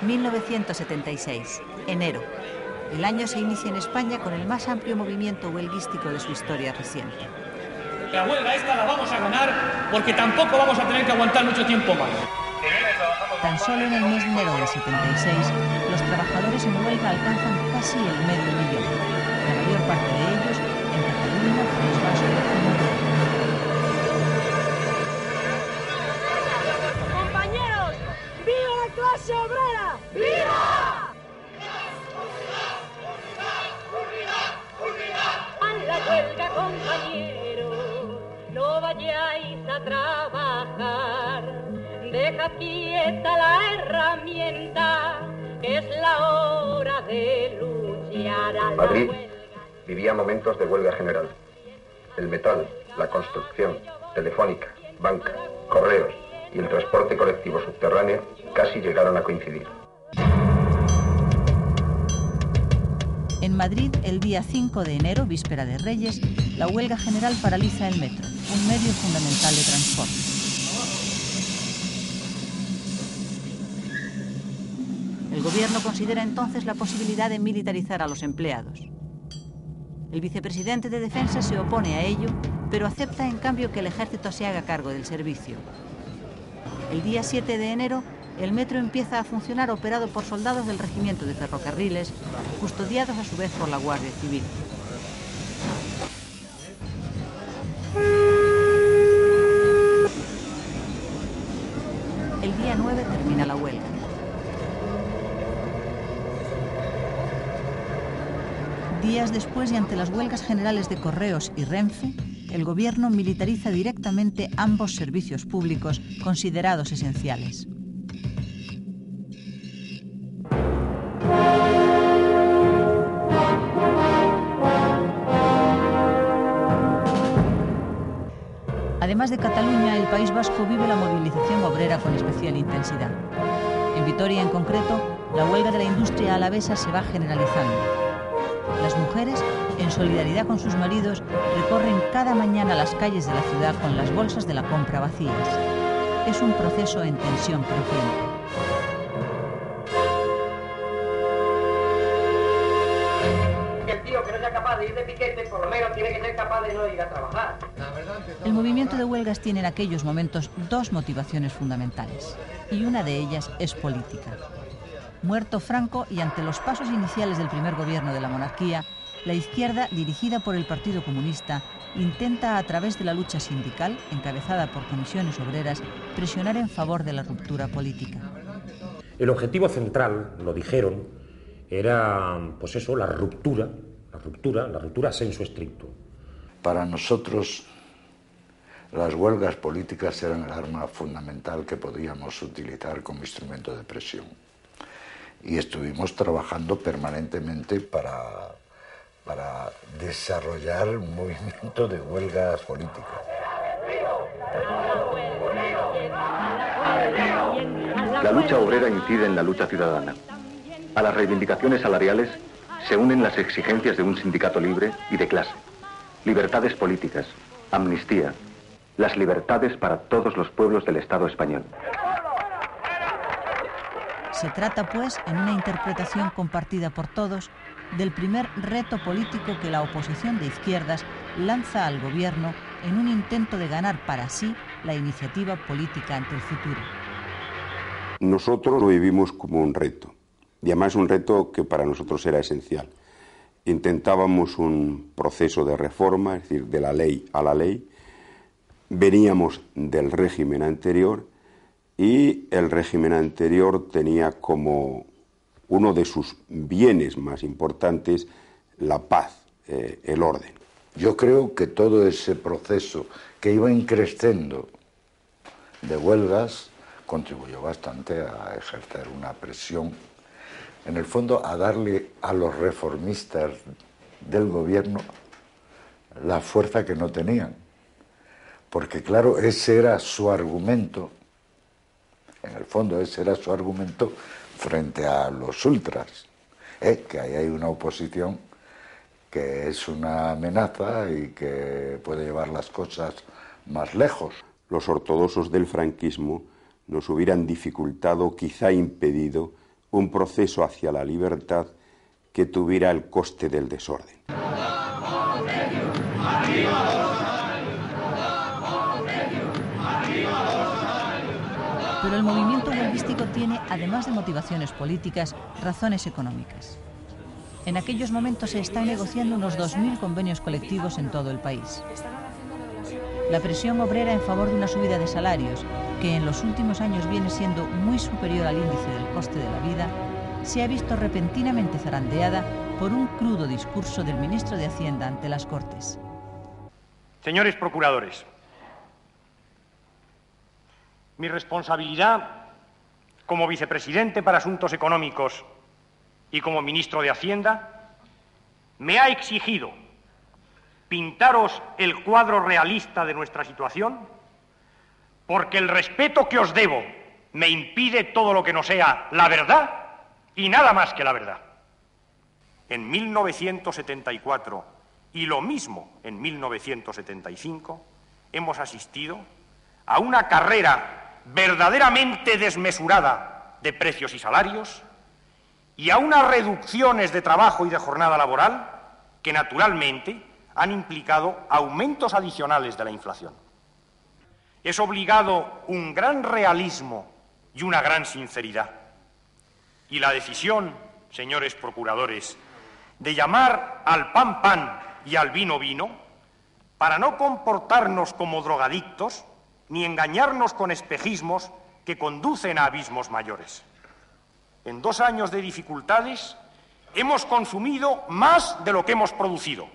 1976, enero. El año se inicia en España con el más amplio movimiento huelguístico de su historia reciente. La huelga esta la vamos a ganar porque tampoco vamos a tener que aguantar mucho tiempo más. Tan solo en el mes de enero del 76, los trabajadores en huelga alcanzan casi el medio millón. La mayor parte de ellos en Cataluña, País Vasco y Madrid. ¡Compañeros! ¡Viva la clase obrera! ¡Viva! ¡A la huelga, compañeros! No vayáis a trabajar. Deja quieta la herramienta, que es la hora de luchar a la Madrid huelga. vivía momentos de huelga general. El metal, la construcción, telefónica, banca, correos y el transporte colectivo subterráneo casi llegaron a coincidir. En Madrid, el día 5 de enero, víspera de Reyes, la huelga general paraliza el metro, un medio fundamental de transporte. El gobierno considera entonces la posibilidad de militarizar a los empleados. El vicepresidente de Defensa se opone a ello, pero acepta en cambio que el ejército se haga cargo del servicio. El día 7 de enero, el metro empieza a funcionar operado por soldados del Regimiento de Ferrocarriles, custodiados a su vez por la Guardia Civil. El día 9 termina la huelga. Días después y ante las huelgas generales de Correos y Renfe, el gobierno militariza directamente ambos servicios públicos considerados esenciales. Además de Cataluña, el País Vasco vive la movilización obrera con especial intensidad. En Vitoria, en concreto, la huelga de la industria alavesa se va generalizando. Las mujeres, en solidaridad con sus maridos, recorren cada mañana las calles de la ciudad con las bolsas de la compra vacías. Es un proceso en tensión creciente. El tío que no sea capaz de ir de piquete, por lo menos tiene que ser capaz de no ir a trabajar. El movimiento de huelgas tiene en aquellos momentos dos motivaciones fundamentales, y una de ellas es política. Muerto Franco y ante los pasos iniciales del primer gobierno de la monarquía, la izquierda, dirigida por el Partido Comunista, intenta a través de la lucha sindical, encabezada por comisiones obreras, presionar en favor de la ruptura política. El objetivo central, lo dijeron, era, pues eso, la ruptura sensu stricto. Para nosotros, las huelgas políticas eran el arma fundamental que podíamos utilizar como instrumento de presión. Y estuvimos trabajando permanentemente para desarrollar un movimiento de huelgas políticas. La lucha obrera incide en la lucha ciudadana. A las reivindicaciones salariales se unen las exigencias de un sindicato libre y de clase. Libertades políticas, amnistía, las libertades para todos los pueblos del Estado español. Se trata, pues, en una interpretación compartida por todos, del primer reto político que la oposición de izquierdas lanza al gobierno en un intento de ganar para sí la iniciativa política ante el futuro. Nosotros lo vivimos como un reto, y además un reto que para nosotros era esencial. Intentábamos un proceso de reforma, es decir, de la ley a la ley. Veníamos del régimen anterior y el régimen anterior tenía como uno de sus bienes más importantes la paz, el orden. Yo creo que todo ese proceso que iba increciendo de huelgas contribuyó bastante a ejercer una presión, en el fondo a darle a los reformistas del gobierno la fuerza que no tenían. Porque claro, ese era su argumento, en el fondo ese era su argumento frente a los ultras, que ahí hay una oposición que es una amenaza y que puede llevar las cosas más lejos. Los ortodoxos del franquismo nos hubieran dificultado, quizá impedido, un proceso hacia la libertad que tuviera el coste del desorden. Pero el movimiento huelguístico tiene, además de motivaciones políticas, razones económicas. En aquellos momentos se están negociando unos 2.000 convenios colectivos en todo el país. La presión obrera en favor de una subida de salarios, que en los últimos años viene siendo muy superior al índice del coste de la vida, se ha visto repentinamente zarandeada por un crudo discurso del ministro de Hacienda ante las Cortes. Señores procuradores, mi responsabilidad como vicepresidente para Asuntos Económicos y como ministro de Hacienda me ha exigido pintaros el cuadro realista de nuestra situación, porque el respeto que os debo me impide todo lo que no sea la verdad y nada más que la verdad. En 1974 y lo mismo en 1975 hemos asistido a una carrera verdaderamente desmesurada de precios y salarios y a unas reducciones de trabajo y de jornada laboral que naturalmente han implicado aumentos adicionales de la inflación. Es obligado un gran realismo y una gran sinceridad. Y la decisión, señores procuradores, de llamar al pan pan y al vino vino, para no comportarnos como drogadictos ni engañarnos con espejismos que conducen a abismos mayores. En 2 años de dificultades hemos consumido más de lo que hemos producido.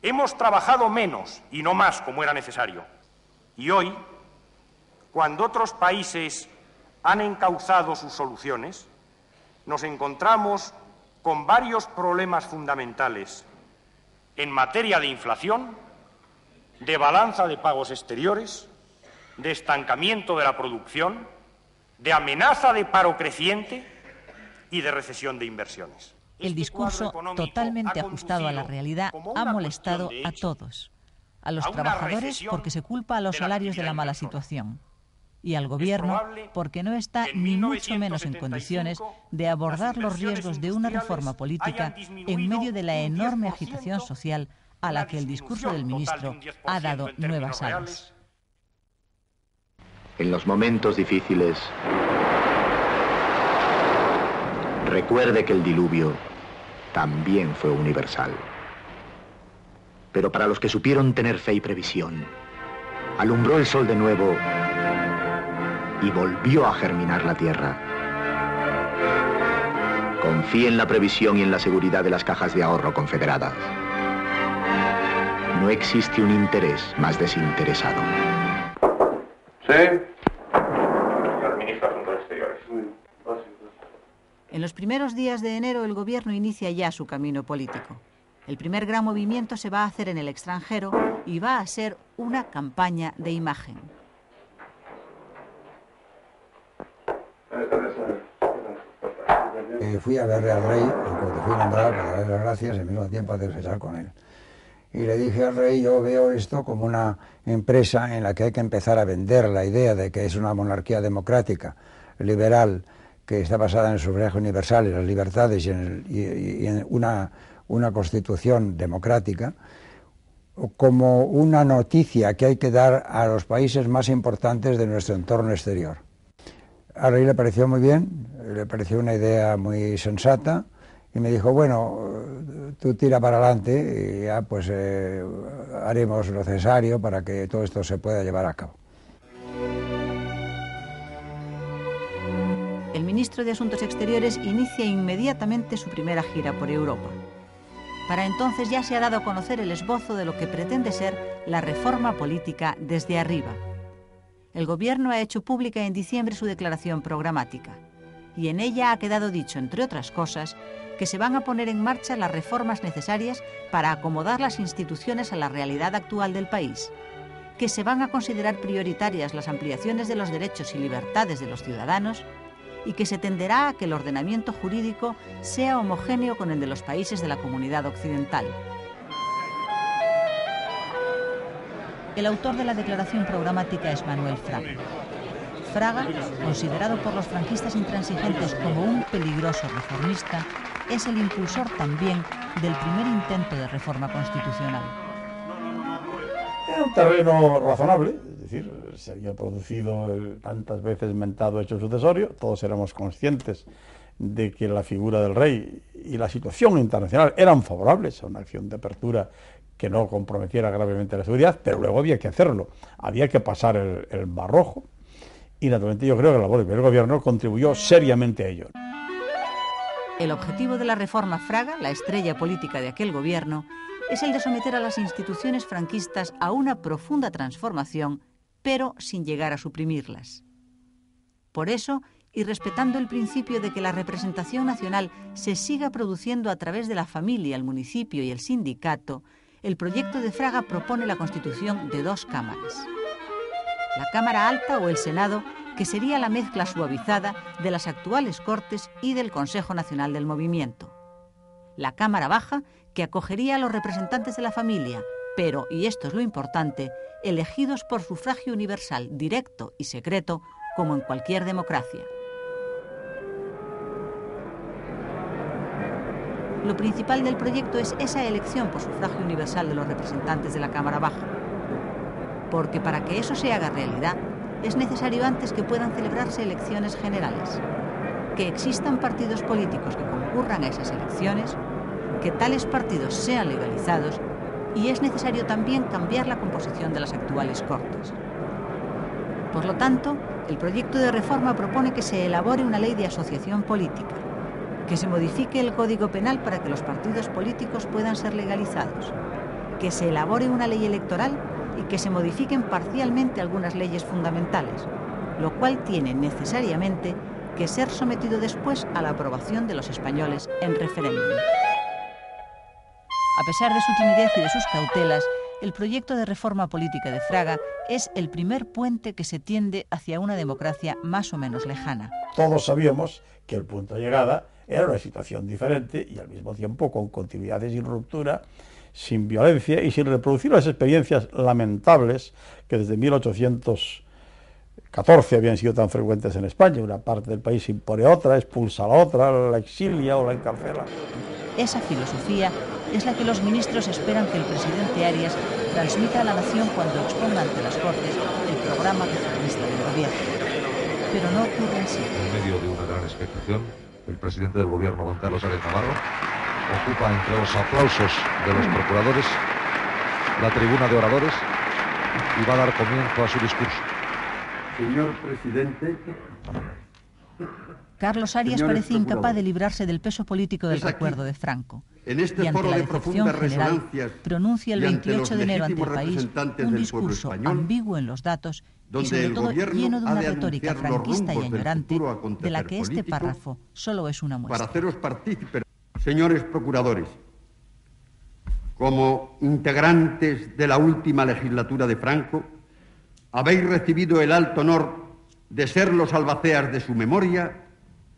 Hemos trabajado menos y no más como era necesario. Y hoy, cuando otros países han encauzado sus soluciones, nos encontramos con varios problemas fundamentales en materia de inflación, de balanza de pagos exteriores, de estancamiento de la producción, de amenaza de paro creciente y de recesión de inversiones. El discurso, totalmente ajustado a la realidad, ha molestado a todos. A los trabajadores porque se culpa a los salarios de la mala situación. Y al gobierno porque no está ni mucho menos en condiciones de abordar los riesgos de una reforma política en medio de la enorme agitación social a la que el discurso del ministro ha dado nuevas alas. En los momentos difíciles, recuerde que el diluvio también fue universal. Pero para los que supieron tener fe y previsión, alumbró el sol de nuevo y volvió a germinar la tierra. Confíe en la previsión y en la seguridad de las cajas de ahorro confederadas. No existe un interés más desinteresado. Sí. Señor ministro de Asuntos Exteriores. En los primeros días de enero el gobierno inicia ya su camino político. El primer gran movimiento se va a hacer en el extranjero y va a ser una campaña de imagen. Fui a verle al rey, cuando fui nombrado para darle las gracias, al mismo tiempo a desayunar con él. Y le dije al rey, yo veo esto como una empresa en la que hay que empezar a vender la idea de que es una monarquía democrática, liberal, que está basada en el sufragio universal, en las libertades y en una constitución democrática, como una noticia que hay que dar a los países más importantes de nuestro entorno exterior. Al rey le pareció muy bien, le pareció una idea muy sensata y me dijo, bueno, tú tira para adelante y ya pues haremos lo necesario para que todo esto se pueda llevar a cabo. El ministro de Asuntos Exteriores inicia inmediatamente su primera gira por Europa. Para entonces ya se ha dado a conocer el esbozo de lo que pretende ser la reforma política desde arriba. El gobierno ha hecho pública en diciembre su declaración programática y en ella ha quedado dicho, entre otras cosas, que se van a poner en marcha las reformas necesarias para acomodar las instituciones a la realidad actual del país, que se van a considerar prioritarias las ampliaciones de los derechos y libertades de los ciudadanos y que se tenderá a que el ordenamiento jurídico sea homogéneo con el de los países de la Comunidad Occidental. El autor de la declaración programática es Manuel Franco. Fraga, considerado por los franquistas intransigentes como un peligroso reformista, es el impulsor también del primer intento de reforma constitucional. Era un terreno razonable, es decir, se había producido el tantas veces mentado hecho sucesorio, todos éramos conscientes de que la figura del rey y la situación internacional eran favorables a una acción de apertura que no comprometiera gravemente la seguridad, pero luego había que hacerlo, había que pasar el barrojo, y naturalmente yo creo que la labor del primer gobierno contribuyó seriamente a ello. El objetivo de la reforma Fraga, la estrella política de aquel gobierno, es el de someter a las instituciones franquistas a una profunda transformación, pero sin llegar a suprimirlas. Por eso, y respetando el principio de que la representación nacional se siga produciendo a través de la familia, el municipio y el sindicato, el proyecto de Fraga propone la constitución de 2 cámaras. La Cámara Alta o el Senado, que sería la mezcla suavizada de las actuales Cortes y del Consejo Nacional del Movimiento. La Cámara Baja, que acogería a los representantes de la familia, pero, y esto es lo importante, elegidos por sufragio universal, directo y secreto, como en cualquier democracia. Lo principal del proyecto es esa elección por sufragio universal de los representantes de la Cámara Baja. Porque para que eso se haga realidad, es necesario antes que puedan celebrarse elecciones generales, que existan partidos políticos que concurran a esas elecciones, que tales partidos sean legalizados, y es necesario también cambiar la composición de las actuales Cortes. Por lo tanto, el proyecto de reforma propone que se elabore una ley de asociación política, que se modifique el Código Penal para que los partidos políticos puedan ser legalizados, que se elabore una ley electoral y que se modifiquen parcialmente algunas leyes fundamentales, lo cual tiene necesariamente que ser sometido después a la aprobación de los españoles en referéndum. A pesar de su timidez y de sus cautelas, el proyecto de reforma política de Fraga es el primer puente que se tiende hacia una democracia más o menos lejana. Todos sabíamos que el punto de llegada era una situación diferente y al mismo tiempo con continuidad y sin ruptura, sin violencia y sin reproducir las experiencias lamentables que desde 1814 habían sido tan frecuentes en España. Una parte del país impone otra, expulsa a la otra, la exilia o la encarcela. Esa filosofía es la que los ministros esperan que el presidente Arias transmita a la nación cuando exponga ante las Cortes el programa reformista del gobierno. Pero no ocurre así. En medio de una gran expectación, el presidente del gobierno, don Carlos Arias Navarro, ocupa entre los aplausos de los procuradores la tribuna de oradores y va a dar comienzo a su discurso. Señor presidente. Carlos Arias parece incapaz de librarse del peso político del recuerdo de Franco. En este y ante foro la de decepción profundas general, resonancias pronuncia el 28 de enero ante el país un discurso español, ambiguo en los datos y donde sobre el todo gobierno lleno de ha una de retórica anunciar los franquista y rumbos del añorante, futuro de la acontecer que este político párrafo solo es una muestra. Para haceros partícipes, señores procuradores, como integrantes de la última legislatura de Franco, habéis recibido el alto honor de ser los albaceas de su memoria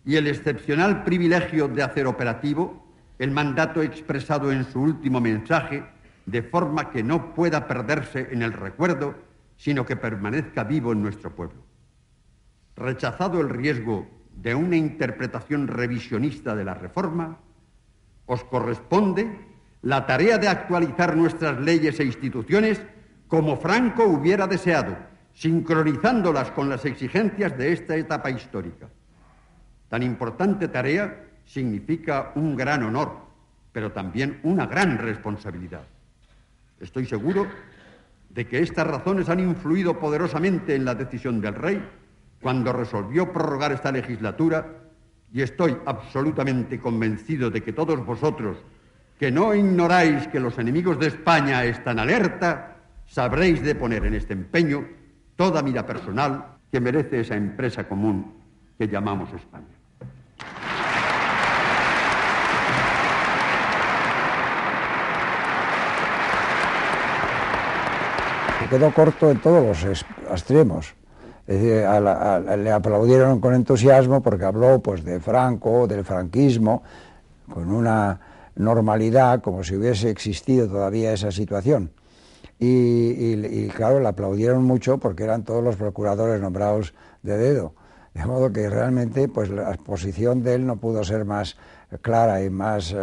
y el excepcional privilegio de hacer operativo el mandato expresado en su último mensaje, de forma que no pueda perderse en el recuerdo, sino que permanezca vivo en nuestro pueblo. Rechazado el riesgo de una interpretación revisionista de la reforma, os corresponde la tarea de actualizar nuestras leyes e instituciones como Franco hubiera deseado, sincronizándolas con las exigencias de esta etapa histórica. Tan importante tarea significa un gran honor, pero también una gran responsabilidad. Estoy seguro de que estas razones han influido poderosamente en la decisión del rey cuando resolvió prorrogar esta legislatura, y estoy absolutamente convencido de que todos vosotros, que no ignoráis que los enemigos de España están alerta, sabréis de poner en este empeño toda mira personal que merece esa empresa común que llamamos España. Quedó corto en todos los extremos. Es decir, le aplaudieron con entusiasmo porque habló pues, de Franco, del franquismo, con una normalidad como si hubiese existido todavía esa situación. y claro, le aplaudieron mucho porque eran todos los procuradores nombrados de dedo. De modo que realmente pues la posición de él no pudo ser más clara y más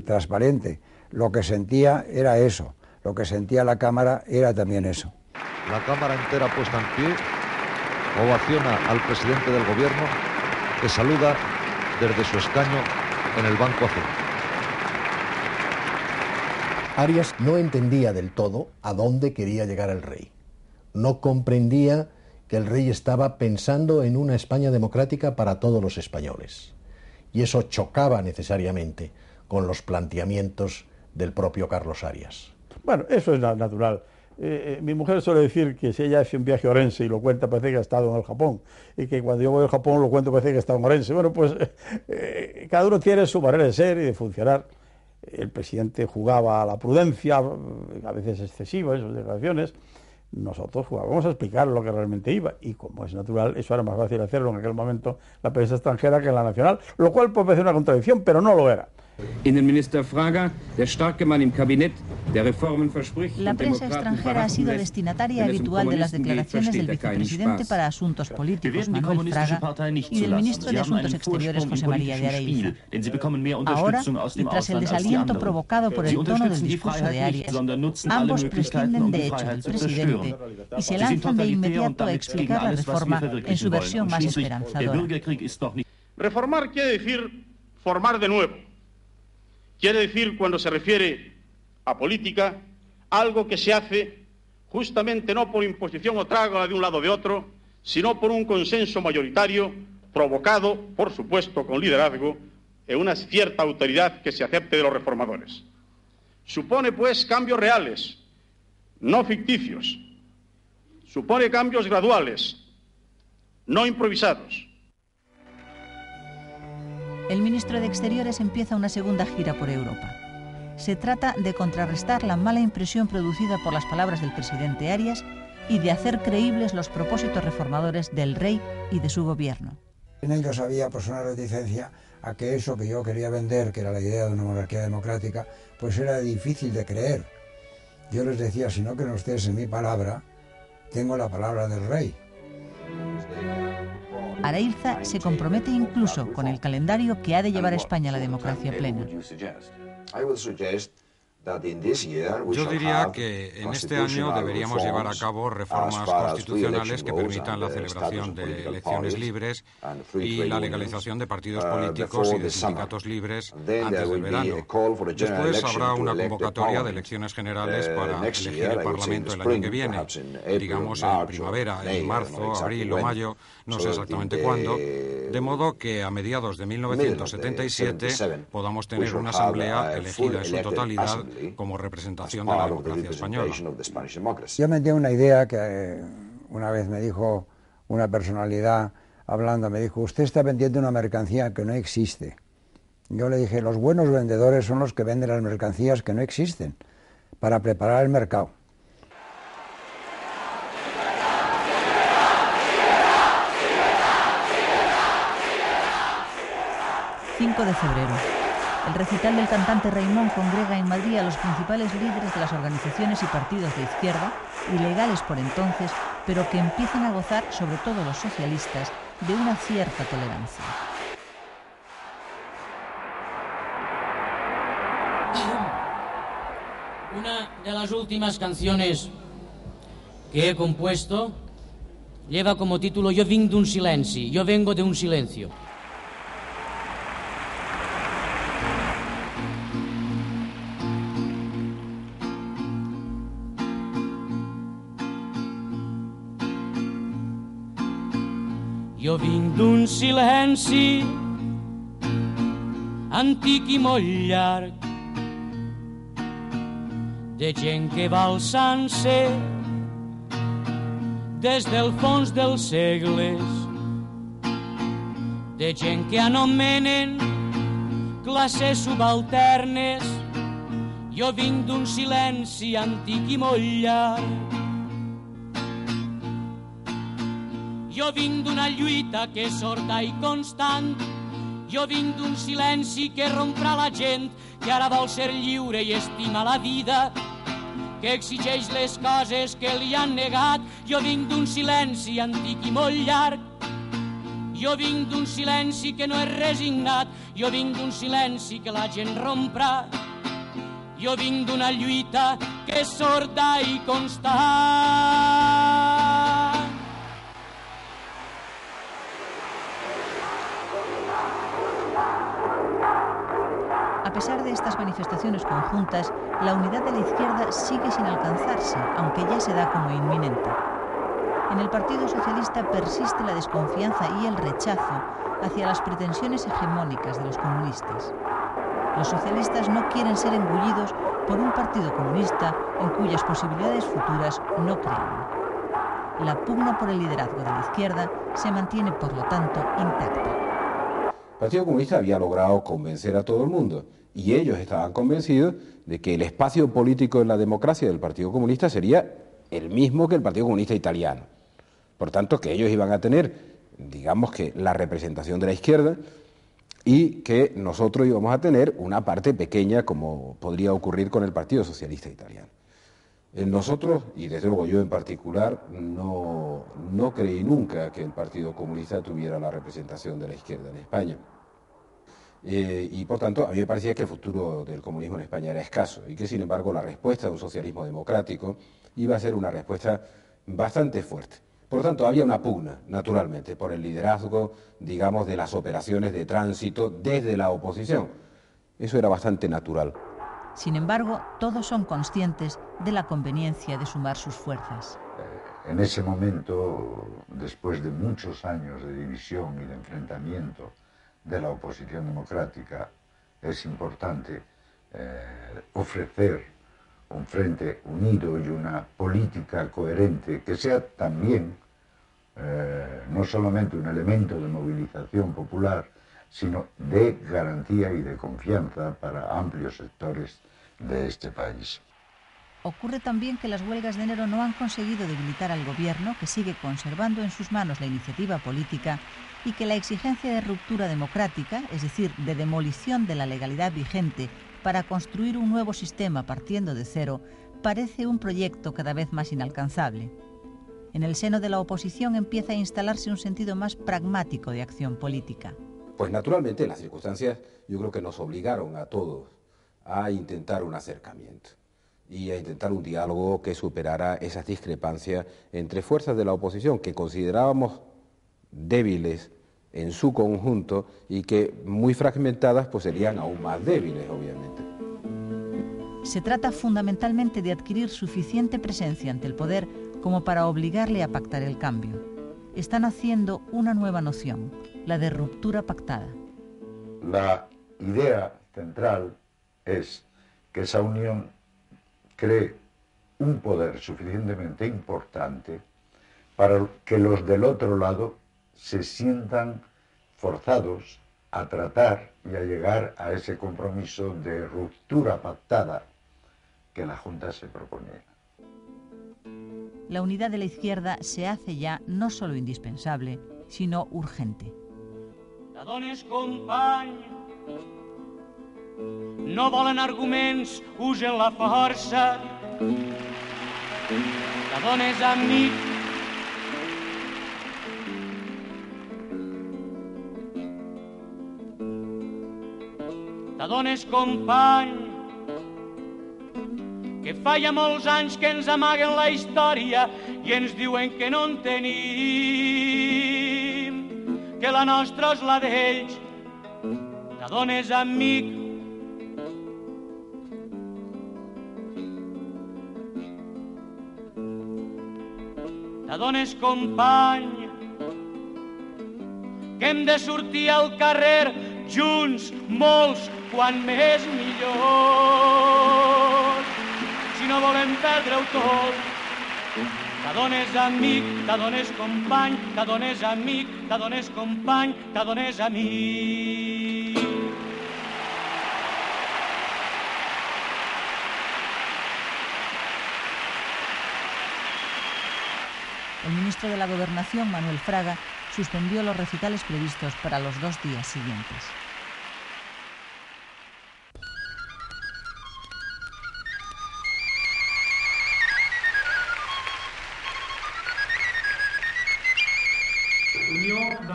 transparente. Lo que sentía era eso, lo que sentía la Cámara era también eso. La Cámara entera puesta en pie ovaciona al presidente del gobierno, que saluda desde su escaño en el Banco Azul. Arias no entendía del todo a dónde quería llegar el rey. No comprendía que el rey estaba pensando en una España democrática para todos los españoles. Y eso chocaba necesariamente con los planteamientos del propio Carlos Arias. Bueno, eso es natural. Mi mujer suele decir que si ella hace un viaje a Orense y lo cuenta, parece que ha estado en el Japón, y que cuando yo voy al Japón lo cuento, parece que ha estado en Orense. Bueno, pues cada uno tiene su manera de ser y de funcionar. El presidente jugaba a la prudencia, a veces excesiva en sus declaraciones. Nosotros jugábamos a explicar lo que realmente iba, y como es natural, eso era más fácil hacerlo en aquel momento la prensa extranjera que en la nacional, lo cual puede parecer una contradicción, pero no lo era. Innenminister Fraga, der starke Mann im Kabinett, der Reformen verspricht. La prensa extranjera ha sido destinataria habitual de las declaraciones del vicepresidente para Asuntos Políticos, Manuel Fraga, y del ministro de Asuntos Exteriores, José María de Areiza. Ahora, y tras el desaliento provocado por el tono del discurso de Arias, ambos prescinden de hecho del presidente y se lanzan de inmediato a explicar la reforma en su versión más esperanzadora. Reformar quiere decir formar de nuevo. Quiere decir, cuando se refiere a política, algo que se hace justamente no por imposición o trágala de un lado o de otro, sino por un consenso mayoritario provocado, por supuesto, con liderazgo en una cierta autoridad que se acepte de los reformadores. Supone, pues, cambios reales, no ficticios. Supone cambios graduales, no improvisados. El ministro de Exteriores empieza una segunda gira por Europa. Se trata de contrarrestar la mala impresión producida por las palabras del presidente Arias y de hacer creíbles los propósitos reformadores del rey y de su gobierno. En ellos había pues una reticencia a que eso que yo quería vender, que era la idea de una monarquía democrática, pues era difícil de creer. Yo les decía, si no creen ustedes en mi palabra, tengo la palabra del rey. Areiza se compromete incluso con el calendario que ha de llevar a España a la democracia plena. Yo diría que en este año deberíamos llevar a cabo reformas constitucionales que permitan la celebración de elecciones libres y la legalización de partidos políticos y de sindicatos libres antes del verano. Después habrá una convocatoria de elecciones generales para elegir el Parlamento el año que viene, digamos en primavera, en marzo, abril o mayo, no sé exactamente cuándo, de modo que a mediados de 1977 podamos tener una asamblea elegida en su totalidad como representación de la democracia española. Yo me dio una idea que una vez me dijo una personalidad hablando, me dijo, usted está vendiendo una mercancía que no existe. Yo le dije, los buenos vendedores son los que venden las mercancías que no existen, para preparar el mercado. ...5 de febrero. El recital del cantante Raimón congrega en Madrid a los principales líderes de las organizaciones y partidos de izquierda, ilegales por entonces, pero que empiezan a gozar, sobre todo los socialistas, de una cierta tolerancia. Una de las últimas canciones que he compuesto lleva como título Yo vinc d'un silenci, yo vengo de un silencio. Jo vinc d'un silenci antic i molt llarg, de gent que va alçant-se des del fons dels segles, de gent que anomenen classes subalternes. Jo vinc d'un silenci antic i molt llarg. Jo vinc d'una lluita que és sorda i constant. Jo vinc d'un silenci que romprà la gent que ara vol ser lliure i estima la vida. que exigeix les coses que li han negat. Jo vinc d'un silenci antic i molt llarg. Jo vinc d'un silenci que no és resignat. Jo vinc d'un silenci que la gent romprà. Jo vinc d'una lluita que és sorda i constant. A pesar de estas manifestaciones conjuntas, la unidad de la izquierda sigue sin alcanzarse, aunque ya se da como inminente. En el Partido Socialista persiste la desconfianza y el rechazo hacia las pretensiones hegemónicas de los comunistas. Los socialistas no quieren ser engullidos por un partido comunista en cuyas posibilidades futuras no creen. La pugna por el liderazgo de la izquierda se mantiene, por lo tanto, intacta. El Partido Comunista había logrado convencer a todo el mundo y ellos estaban convencidos de que el espacio político en la democracia del Partido Comunista sería el mismo que el Partido Comunista italiano. Por tanto, que ellos iban a tener, digamos que, la representación de la izquierda y que nosotros íbamos a tener una parte pequeña, como podría ocurrir con el Partido Socialista Italiano. Nosotros, y desde luego yo en particular, no creí nunca que el Partido Comunista tuviera la representación de la izquierda en España. Y por tanto, a mí me parecía que el futuro del comunismo en España era escaso y que, sin embargo, la respuesta de un socialismo democrático iba a ser una respuesta bastante fuerte. Por lo tanto, había una pugna, naturalmente, por el liderazgo, digamos, de las operaciones de tránsito desde la oposición. Eso era bastante natural. Sin embargo, todos son conscientes de la conveniencia de sumar sus fuerzas. En ese momento, después de muchos años de división y de enfrentamiento de la oposición democrática, es importante ofrecer un frente unido y una política coherente que sea también no solamente un elemento de movilización popular, sino de garantía y de confianza para amplios sectores de este país. Ocurre también que las huelgas de enero no han conseguido debilitar al gobierno, que sigue conservando en sus manos la iniciativa política, y que la exigencia de ruptura democrática, es decir, de demolición de la legalidad vigente para construir un nuevo sistema partiendo de cero, parece un proyecto cada vez más inalcanzable. En el seno de la oposición empieza a instalarse un sentido más pragmático de acción política. Pues naturalmente las circunstancias yo creo que nos obligaron a todos a intentar un acercamiento y a intentar un diálogo que superara esas discrepancias entre fuerzas de la oposición que considerábamos débiles en su conjunto y que muy fragmentadas pues serían aún más débiles, obviamente. Se trata fundamentalmente de adquirir suficiente presencia ante el poder como para obligarle a pactar el cambio. Están haciendo una nueva noción, la de ruptura pactada. La idea central es que esa unión cree un poder suficientemente importante para que los del otro lado se sientan forzados a tratar y a llegar a ese compromiso de ruptura pactada que la Junta se proponía. La unidad de la izquierda se hace ya no solo indispensable, sino urgente. La dones company, no volen arguments, usen la força. La dones amic, la dones company, que fa ja molts anys que ens amaguen la història i ens diuen que no en tenim, que la nostra és la d'ells. La dones amic, la dones company, que hem de sortir al carrer junts, molts, quan més millor. Si no volem perdre-ho tot, te dones amic, te dones company, te dones amic, te dones company, te dones amic. El ministro de la Gobernación, Manuel Fraga, suspendió los recitales previstos para los 2 días siguientes.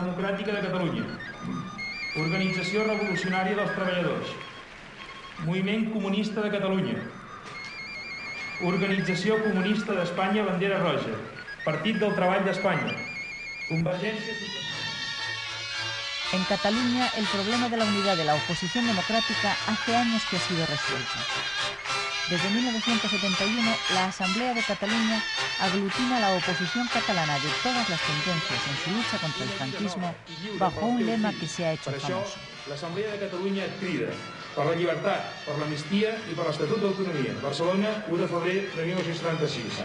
Democràtica de Catalunya, Organització Revolucionària dels Treballadors, Moviment Comunista de Catalunya, Organització Comunista d'Espanya Bandera Roja, Partit del Treball d'Espanya, Convergència Social... En Cataluña, el problema de la unidad de la oposición democrática hace años que ha sido resuelto. Desde 1971, la Asamblea de Cataluña aglutina a la oposición catalana de todas las tendencias en su lucha contra el franquismo bajo un lema que se ha hecho famoso. L'Assemblea de Catalunya crida per la llibertat, per l'amnistia i per l'Estatut d'Autonomia. Barcelona, 1 de febrer de 1936.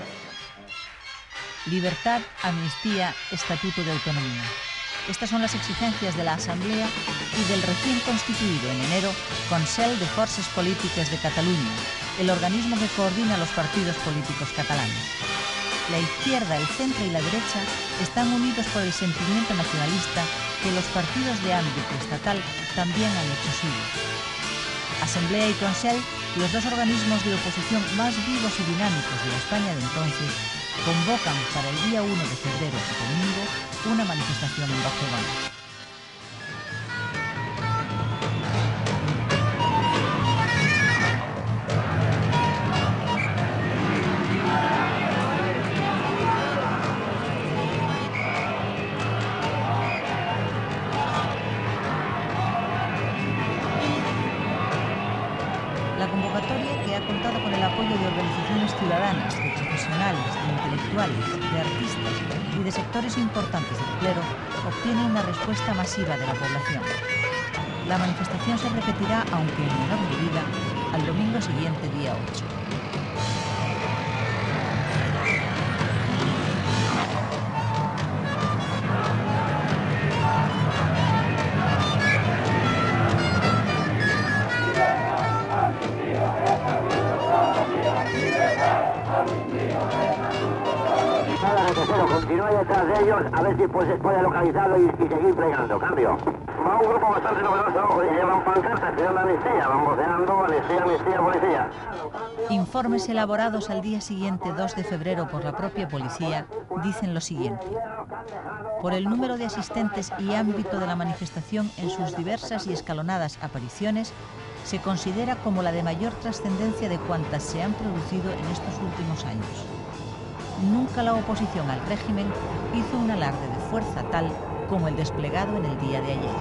Libertad, amnistía, Estatuto de Autonomía. Estas son las exigencias de la Asamblea y del recién constituido en enero Consell de Forces Polítiques de Cataluña, el organismo que coordina los partidos políticos catalanes. La izquierda, el centro y la derecha están unidos por el sentimiento nacionalista que los partidos de ámbito estatal también han hecho suyo. Asamblea y Consell, los dos organismos de oposición más vivos y dinámicos de la España de entonces, convocan para el día 1 de febrero, domingo, una manifestación en Barcelona. La convocatoria, que ha contado con el apoyo de organizaciones ciudadanas, de profesionales, de intelectuales, de artistas y de sectores importantes del clero, obtiene una respuesta masiva de la población. La manifestación se repetirá, aunque en menor medida, al domingo siguiente, día 8. Continúe detrás de ellos a ver si puede localizarlo y seguir plegando. Cambio. Va un grupo bastante novedoso. Llevan pancartas pidiendo amnistía. Van voceando amnistía, amnistía, policía. Informes elaborados al día siguiente, 2 de febrero, por la propia policía, dicen lo siguiente. Por el número de asistentes y ámbito de la manifestación en sus diversas y escalonadas apariciones, se considera como la de mayor trascendencia de cuantas se han producido en estos últimos años. Nunca la oposición al régimen hizo un alarde de fuerza tal como el desplegado en el día de ayer.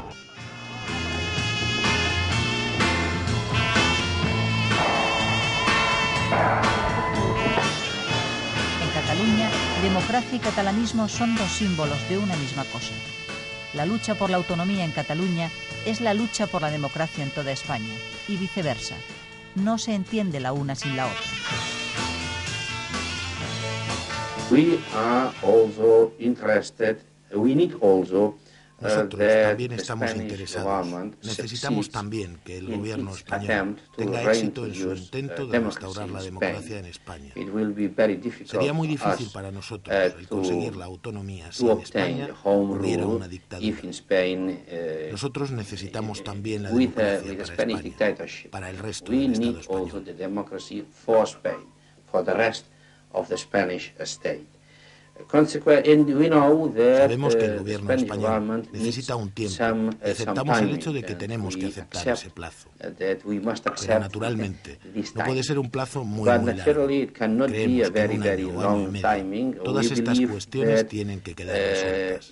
En Cataluña, democracia y catalanismo son dos símbolos de una misma cosa. La lucha por la autonomía en Cataluña es la lucha por la democracia en toda España, y viceversa. No se entiende la una sin la otra. Nosotros también estamos interesados. Necesitamos también que el gobierno español tenga éxito en su intento de restaurar la democracia en España. Sería muy difícil para nosotros el conseguir la autonomía si en España hubiera una dictadura. Nosotros necesitamos también la democracia para España, para el resto del Estado español. Sabemos que el gobierno español necesita un tiempo y aceptamos el hecho de que tenemos que aceptar ese plazo. Pero naturalmente no puede ser un plazo muy largo. Creemos que en un año o año y medio todas estas cuestiones tienen que quedar resueltas.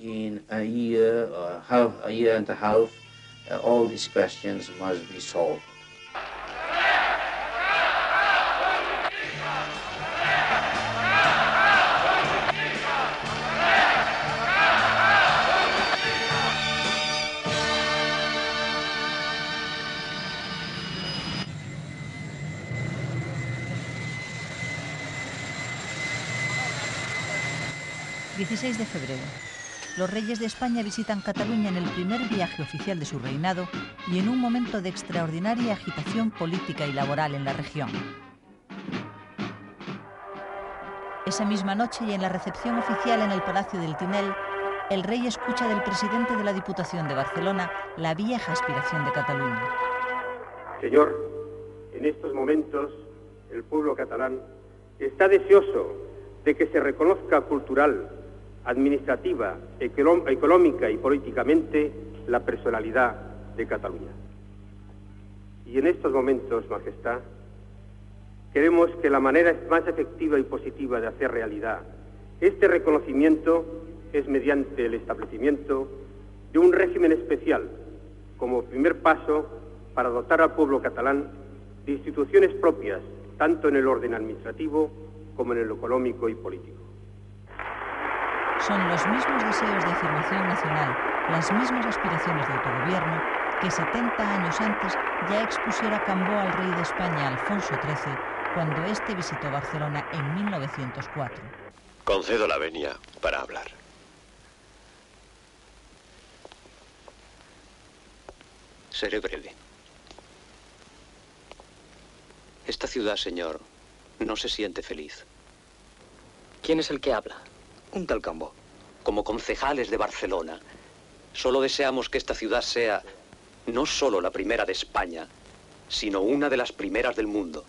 El 16 de febrero. Los reyes de España visitan Cataluña en el primer viaje oficial de su reinado y en un momento de extraordinaria agitación política y laboral en la región. Esa misma noche y en la recepción oficial en el Palacio del Tinel, el rey escucha del presidente de la Diputación de Barcelona la vieja aspiración de Cataluña. Señor, en estos momentos el pueblo catalán está deseoso de que se reconozca cultural, administrativa, económica y políticamente la personalidad de Cataluña. Y en estos momentos, Majestad, creemos que la manera más efectiva y positiva de hacer realidad este reconocimiento es mediante el establecimiento de un régimen especial como primer paso para dotar al pueblo catalán de instituciones propias, tanto en el orden administrativo como en el económico y político. Son los mismos deseos de afirmación nacional, las mismas aspiraciones de autogobierno que 70 años antes ya expusiera Cambó al rey de España, Alfonso XIII, cuando éste visitó Barcelona en 1904. Concedo la venia para hablar. Seré breve. Esta ciudad, señor, no se siente feliz. ¿Quién es el que habla? Un tal Cambó. Como concejales de Barcelona, solo deseamos que esta ciudad sea no solo la primera de España, sino una de las primeras del mundo.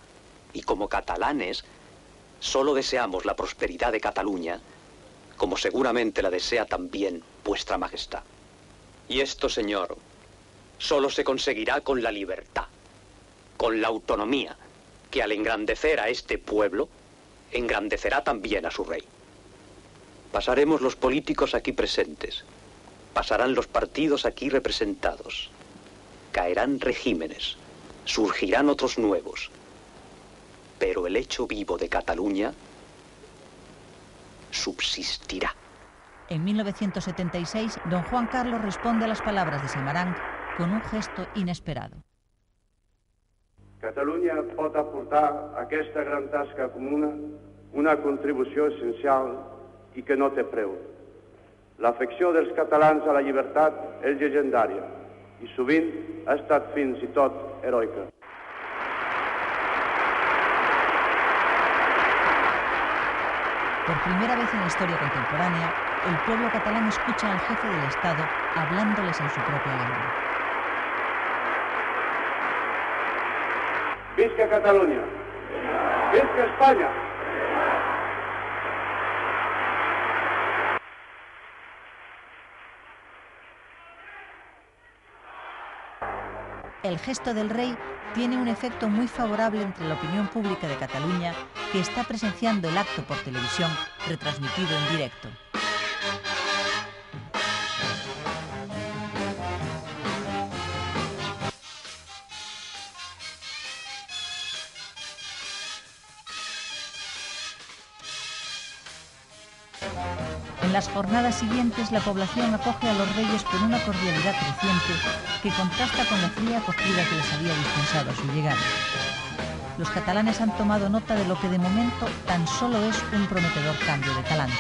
Y como catalanes, solo deseamos la prosperidad de Cataluña, como seguramente la desea también vuestra majestad. Y esto, señor, solo se conseguirá con la libertad, con la autonomía, que al engrandecer a este pueblo, engrandecerá también a su rey. Pasaremos los políticos aquí presentes, pasarán los partidos aquí representados, caerán regímenes, surgirán otros nuevos, pero el hecho vivo de Cataluña subsistirá. En 1976, don Juan Carlos responde a las palabras de Semarang con un gesto inesperado. Catalunya pot aportar a aquesta gran tasca comuna una contribució essencial i que no té preu. L'afecció dels catalans a la llibertat és llegendària i sovint ha estat fins i tot heroica. Por primera vez en la historia contemporánea, el pueblo catalán escucha al jefe del Estado hablándoles en su propia lengua. Visca Catalunya! Visca España! El gesto del rey tiene un efecto muy favorable entre la opinión pública de Cataluña, que está presenciando el acto por televisión, retransmitido en directo. En las jornadas siguientes, la población acoge a los reyes con una cordialidad creciente que contrasta con la fría acogida que les había dispensado a su llegada. Los catalanes han tomado nota de lo que de momento tan solo es un prometedor cambio de talante.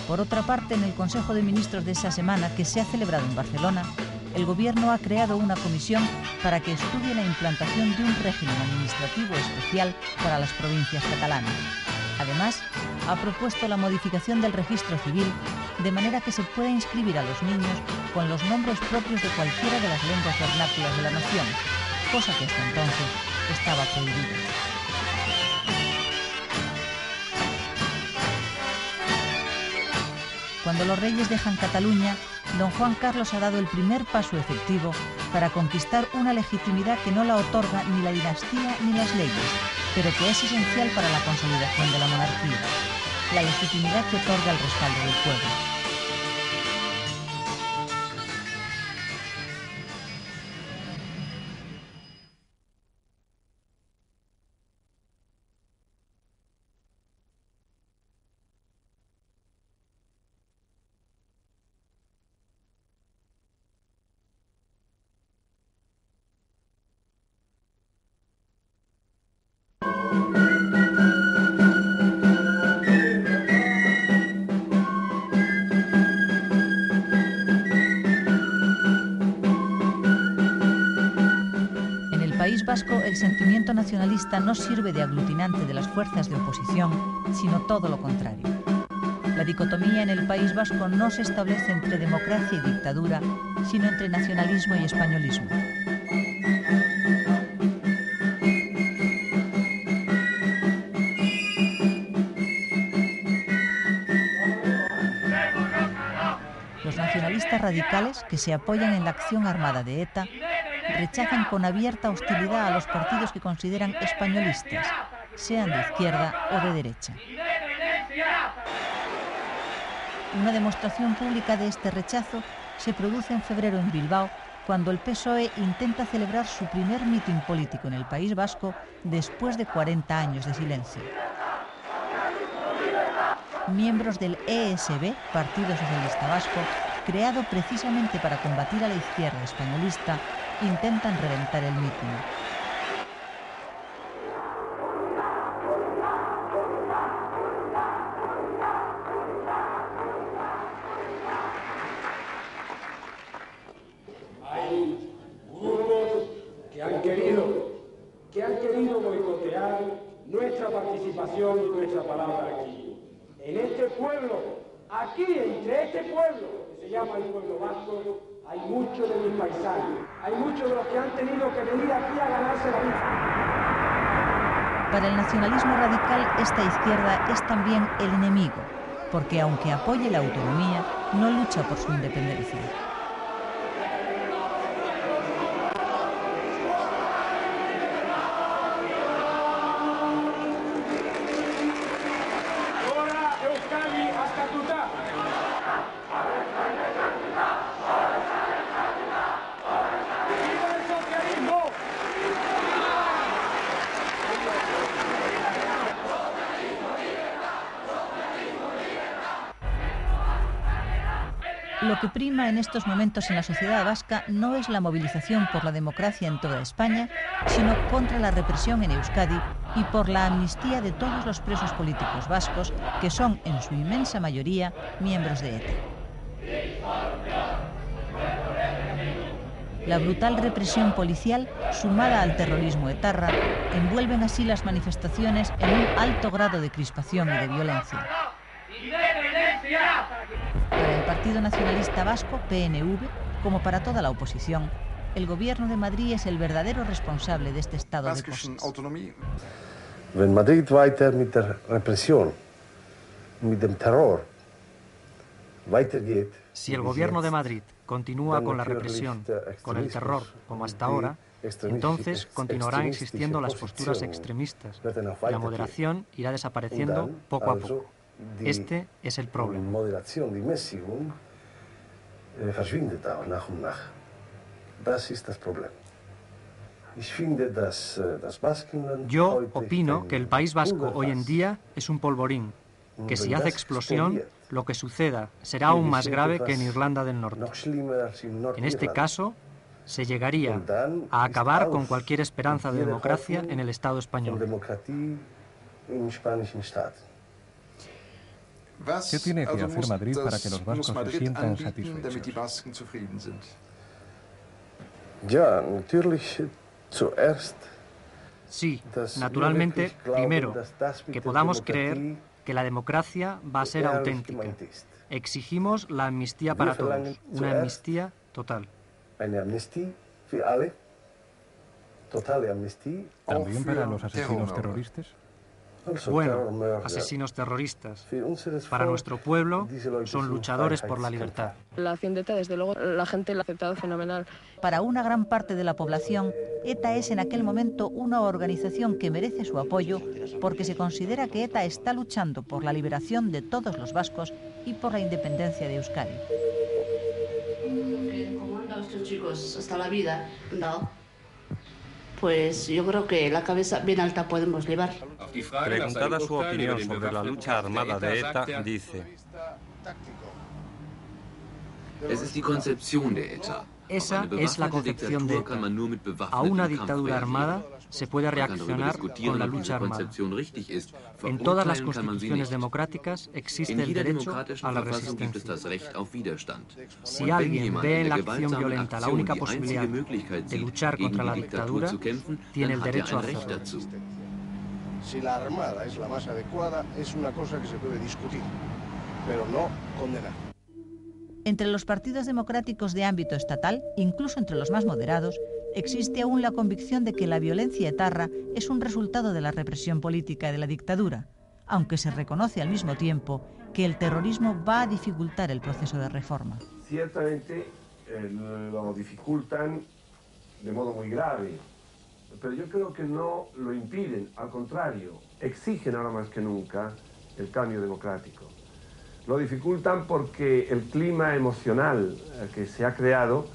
Por otra parte, en el Consejo de Ministros de esa semana, que se ha celebrado en Barcelona, el Gobierno ha creado una comisión para que estudie la implantación de un régimen administrativo especial para las provincias catalanas. Además, ha propuesto la modificación del registro civil de manera que se pueda inscribir a los niños con los nombres propios de cualquiera de las lenguas vernáculas de la nación, cosa que hasta entonces estaba prohibida. Cuando los reyes dejan Cataluña, don Juan Carlos ha dado el primer paso efectivo para conquistar una legitimidad que no la otorga ni la dinastía ni las leyes, pero que es esencial para la consolidación de la monarquía, la legitimidad que otorga el respaldo del pueblo. Vasco, el sentimiento nacionalista no sirve de aglutinante de las fuerzas de oposición, sino todo lo contrario. La dicotomía en el País Vasco no se establece entre democracia y dictadura, sino entre nacionalismo y españolismo. nacionalistas radicales que se apoyan en la acción armada de ETA rechazan con abierta hostilidad a los partidos que consideran españolistas, sean de izquierda o de derecha. Una demostración pública de este rechazo se produce en febrero en Bilbao, cuando el PSOE intenta celebrar su primer mitin político en el País Vasco después de 40 años de silencio. Miembros del ESB, Partido Socialista Vasco, creado precisamente para combatir a la izquierda españolista, intentan reventar el mitin. Hay grupos que han querido boicotear nuestra participación y nuestra palabra aquí. En este pueblo, aquí, entre este pueblo, que se llama el pueblo vasco, hay muchos de mis paisanos, hay muchos de los que han tenido que venir aquí a ganarse la vida. Para el nacionalismo radical, esta izquierda es también el enemigo, porque aunque apoye la autonomía, no lucha por su independencia. Lo que prima en estos momentos en la sociedad vasca no es la movilización por la democracia en toda España, sino contra la represión en Euskadi y por la amnistía de todos los presos políticos vascos, que son en su inmensa mayoría miembros de ETA. La brutal represión policial, sumada al terrorismo etarra, envuelven así las manifestaciones en un alto grado de crispación y de violencia. Para el Partido Nacionalista Vasco, PNV, como para toda la oposición, el Gobierno de Madrid es el verdadero responsable de este estado de cosas. Wenn Madrid weiter mit der Repression, mit dem Terror weitergeht, si el Gobierno de Madrid continúa con la represión, con el terror, como hasta ahora, entonces continuarán existiendo las posturas extremistas y la moderación irá desapareciendo poco a poco. Este es el problema. Moderation, die Mäßigung, verschwindet auch nach und nach. Das ist das Problem. Ich finde, dass das Baskenland Yo opino que el País Vasco hoy en día es un polvorín, que si hace explosión, lo que suceda será aún más grave que en Irlanda del Norte. En este caso, se llegaría a acabar con cualquier esperanza de democracia en el Estado español. ¿Qué tiene que hacer Madrid para que los vascos se sientan satisfechos? Sí, naturalmente, primero, que podamos creer que la democracia va a ser auténtica. Exigimos la amnistía para todos, una amnistía total. ¿También para los asesinos terroristas? Bueno, asesinos terroristas. Para nuestro pueblo son luchadores por la libertad. La acción de ETA, desde luego, la gente la ha aceptado fenomenal. Para una gran parte de la población, ETA es en aquel momento una organización que merece su apoyo porque se considera que ETA está luchando por la liberación de todos los vascos y por la independencia de Euskadi. Como han dado estos chicos hasta la vida, ¿no? Pues yo creo que la cabeza bien alta podemos llevar. Preguntada su opinión sobre la lucha armada de ETA, dice: Esa es la concepción de ETA. A una dictadura armada se puede reaccionar con la lucha armada. En todas las constituciones democráticas existe el derecho a la resistencia. Si alguien ve en la acción violenta la única posibilidad de luchar contra la dictadura, tiene el derecho a hacerlo. Si la armada es la más adecuada, es una cosa que se puede discutir, pero no condenar. Entre los partidos democráticos de ámbito estatal, incluso entre los más moderados, existe aún la convicción de que la violencia etarra es un resultado de la represión política de la dictadura, aunque se reconoce al mismo tiempo que el terrorismo va a dificultar el proceso de reforma. ciertamente lo dificultan de modo muy grave, pero yo creo que no lo impiden, al contrario, exigen ahora más que nunca el cambio democrático. Lo dificultan porque el clima emocional que se ha creado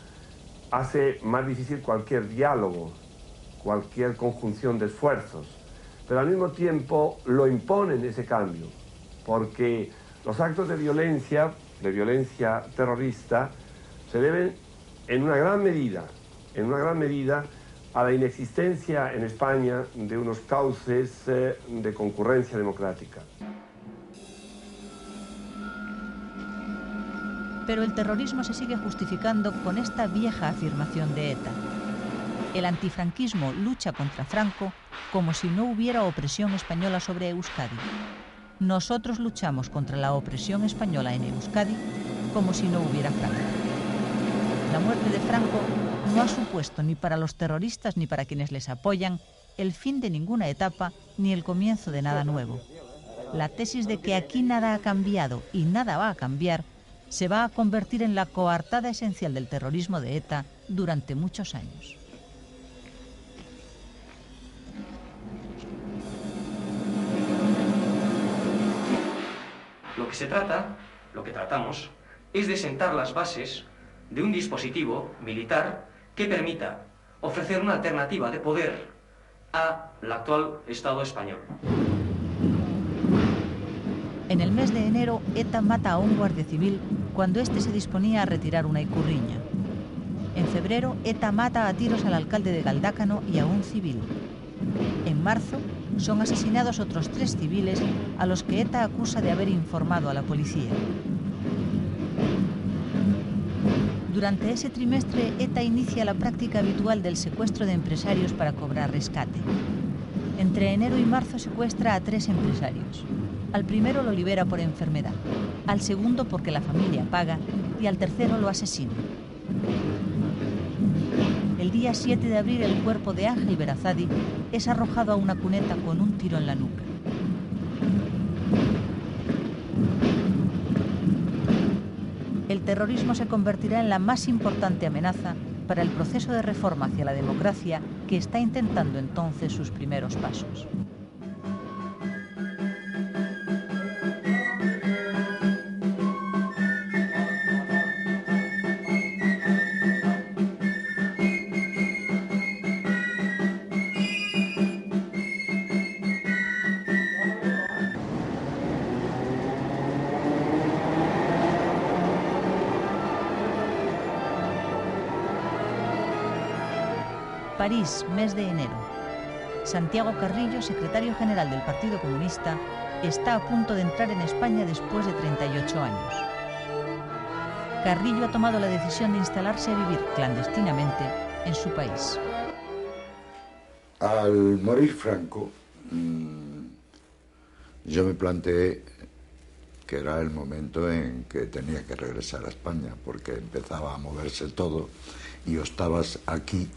hace más difícil cualquier diálogo, cualquier conjunción de esfuerzos, pero al mismo tiempo lo imponen ese cambio, porque los actos de violencia terrorista, se deben en una gran medida, a la inexistencia en España de unos cauces de concurrencia democrática. Pero el terrorismo se sigue justificando con esta vieja afirmación de ETA. El antifranquismo lucha contra Franco como si no hubiera opresión española sobre Euskadi. Nosotros luchamos contra la opresión española en Euskadi como si no hubiera Franco. La muerte de Franco no ha supuesto ni para los terroristas ni para quienes les apoyan el fin de ninguna etapa ni el comienzo de nada nuevo. La tesis de que aquí nada ha cambiado y nada va a cambiar se va a convertir en la coartada esencial del terrorismo de ETA durante muchos años. Lo que se trata, lo que tratamos, es de sentar las bases de un dispositivo militar que permita ofrecer una alternativa de poder al actual Estado español. En el mes de enero, ETA mata a un guardia civil cuando éste se disponía a retirar una ikurriña. En febrero, ETA mata a tiros al alcalde de Galdácano y a un civil. En marzo, son asesinados otros 3 civiles a los que ETA acusa de haber informado a la policía. Durante ese trimestre, ETA inicia la práctica habitual del secuestro de empresarios para cobrar rescate. Entre enero y marzo secuestra a 3 empresarios. Al primero lo libera por enfermedad, al segundo porque la familia paga y al tercero lo asesina. El día 7 de abril el cuerpo de Ángel Berazadi es arrojado a una cuneta con un tiro en la nuca. El terrorismo se convertirá en la más importante amenaza para el proceso de reforma hacia la democracia que está intentando entonces sus primeros pasos. París, mes de enero. Santiago Carrillo, secretario general del Partido Comunista, está a punto de entrar en España después de 38 años. Carrillo ha tomado la decisión de instalarse a vivir clandestinamente en su país. Al morir Franco, yo me planteé que era el momento en que tenía que regresar a España, porque empezaba a moverse todo y o estabas aquí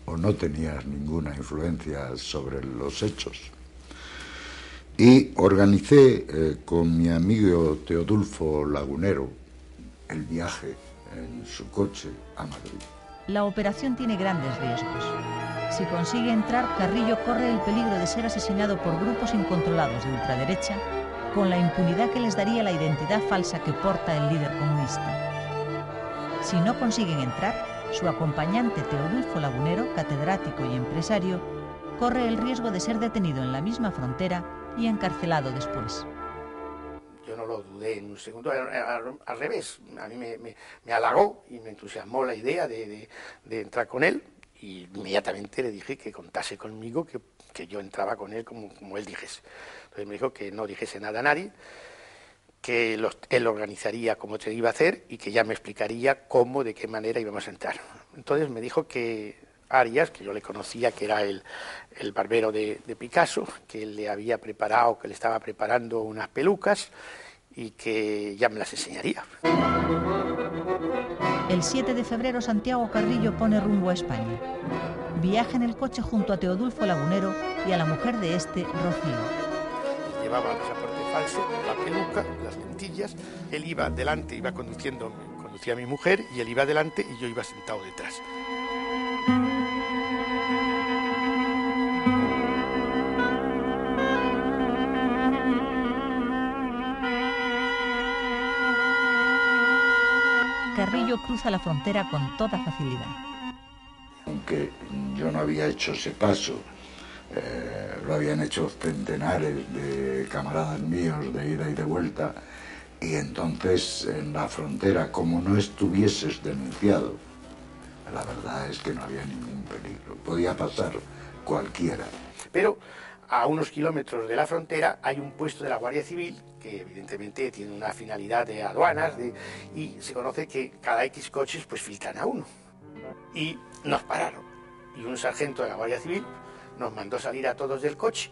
o no tenías ninguna influencia sobre los hechos. Y organicé con mi amigo Teodulfo Lagunero el viaje en su coche a Madrid. La operación tiene grandes riesgos. Si consigue entrar, Carrillo corre el peligro de ser asesinado por grupos incontrolados de ultraderecha, con la impunidad que les daría la identidad falsa que porta el líder comunista. Si no consiguen entrar, su acompañante Teodulfo Lagunero, catedrático y empresario, corre el riesgo de ser detenido en la misma frontera y encarcelado después. Yo no lo dudé en un segundo, al revés, a mí me halagó y me entusiasmó la idea de entrar con él, y inmediatamente le dije que contase conmigo, que yo entraba con él como él dijese. Entonces me dijo que no dijese nada a nadie, que él organizaría cómo se iba a hacer y que ya me explicaría cómo, de qué manera íbamos a entrar. Entonces me dijo que Arias, que yo le conocía, que era el barbero de Picasso, que él le había preparado, que le estaba preparando unas pelucas y que ya me las enseñaría. El 7 de febrero Santiago Carrillo pone rumbo a España. Viaja en el coche junto a Teodulfo Lagunero y a la mujer de este, Rocío. Llevaba el pasaporte falso, la peluca, las lentillas. Él iba delante, iba conduciendo con conducía mi mujer y él iba adelante y yo iba sentado detrás. Carrillo cruza la frontera con toda facilidad. Aunque yo no había hecho ese paso, lo habían hecho centenares de camaradas míos de ida y de vuelta, y entonces en la frontera, como no estuvieses denunciado, la verdad es que no había ningún peligro, podía pasar cualquiera. Pero a unos kilómetros de la frontera hay un puesto de la Guardia Civil que evidentemente tiene una finalidad de aduanas y se conoce que cada X coches pues filtran a uno. Y nos pararon. Y un sargento de la Guardia Civil nos mandó salir a todos del coche.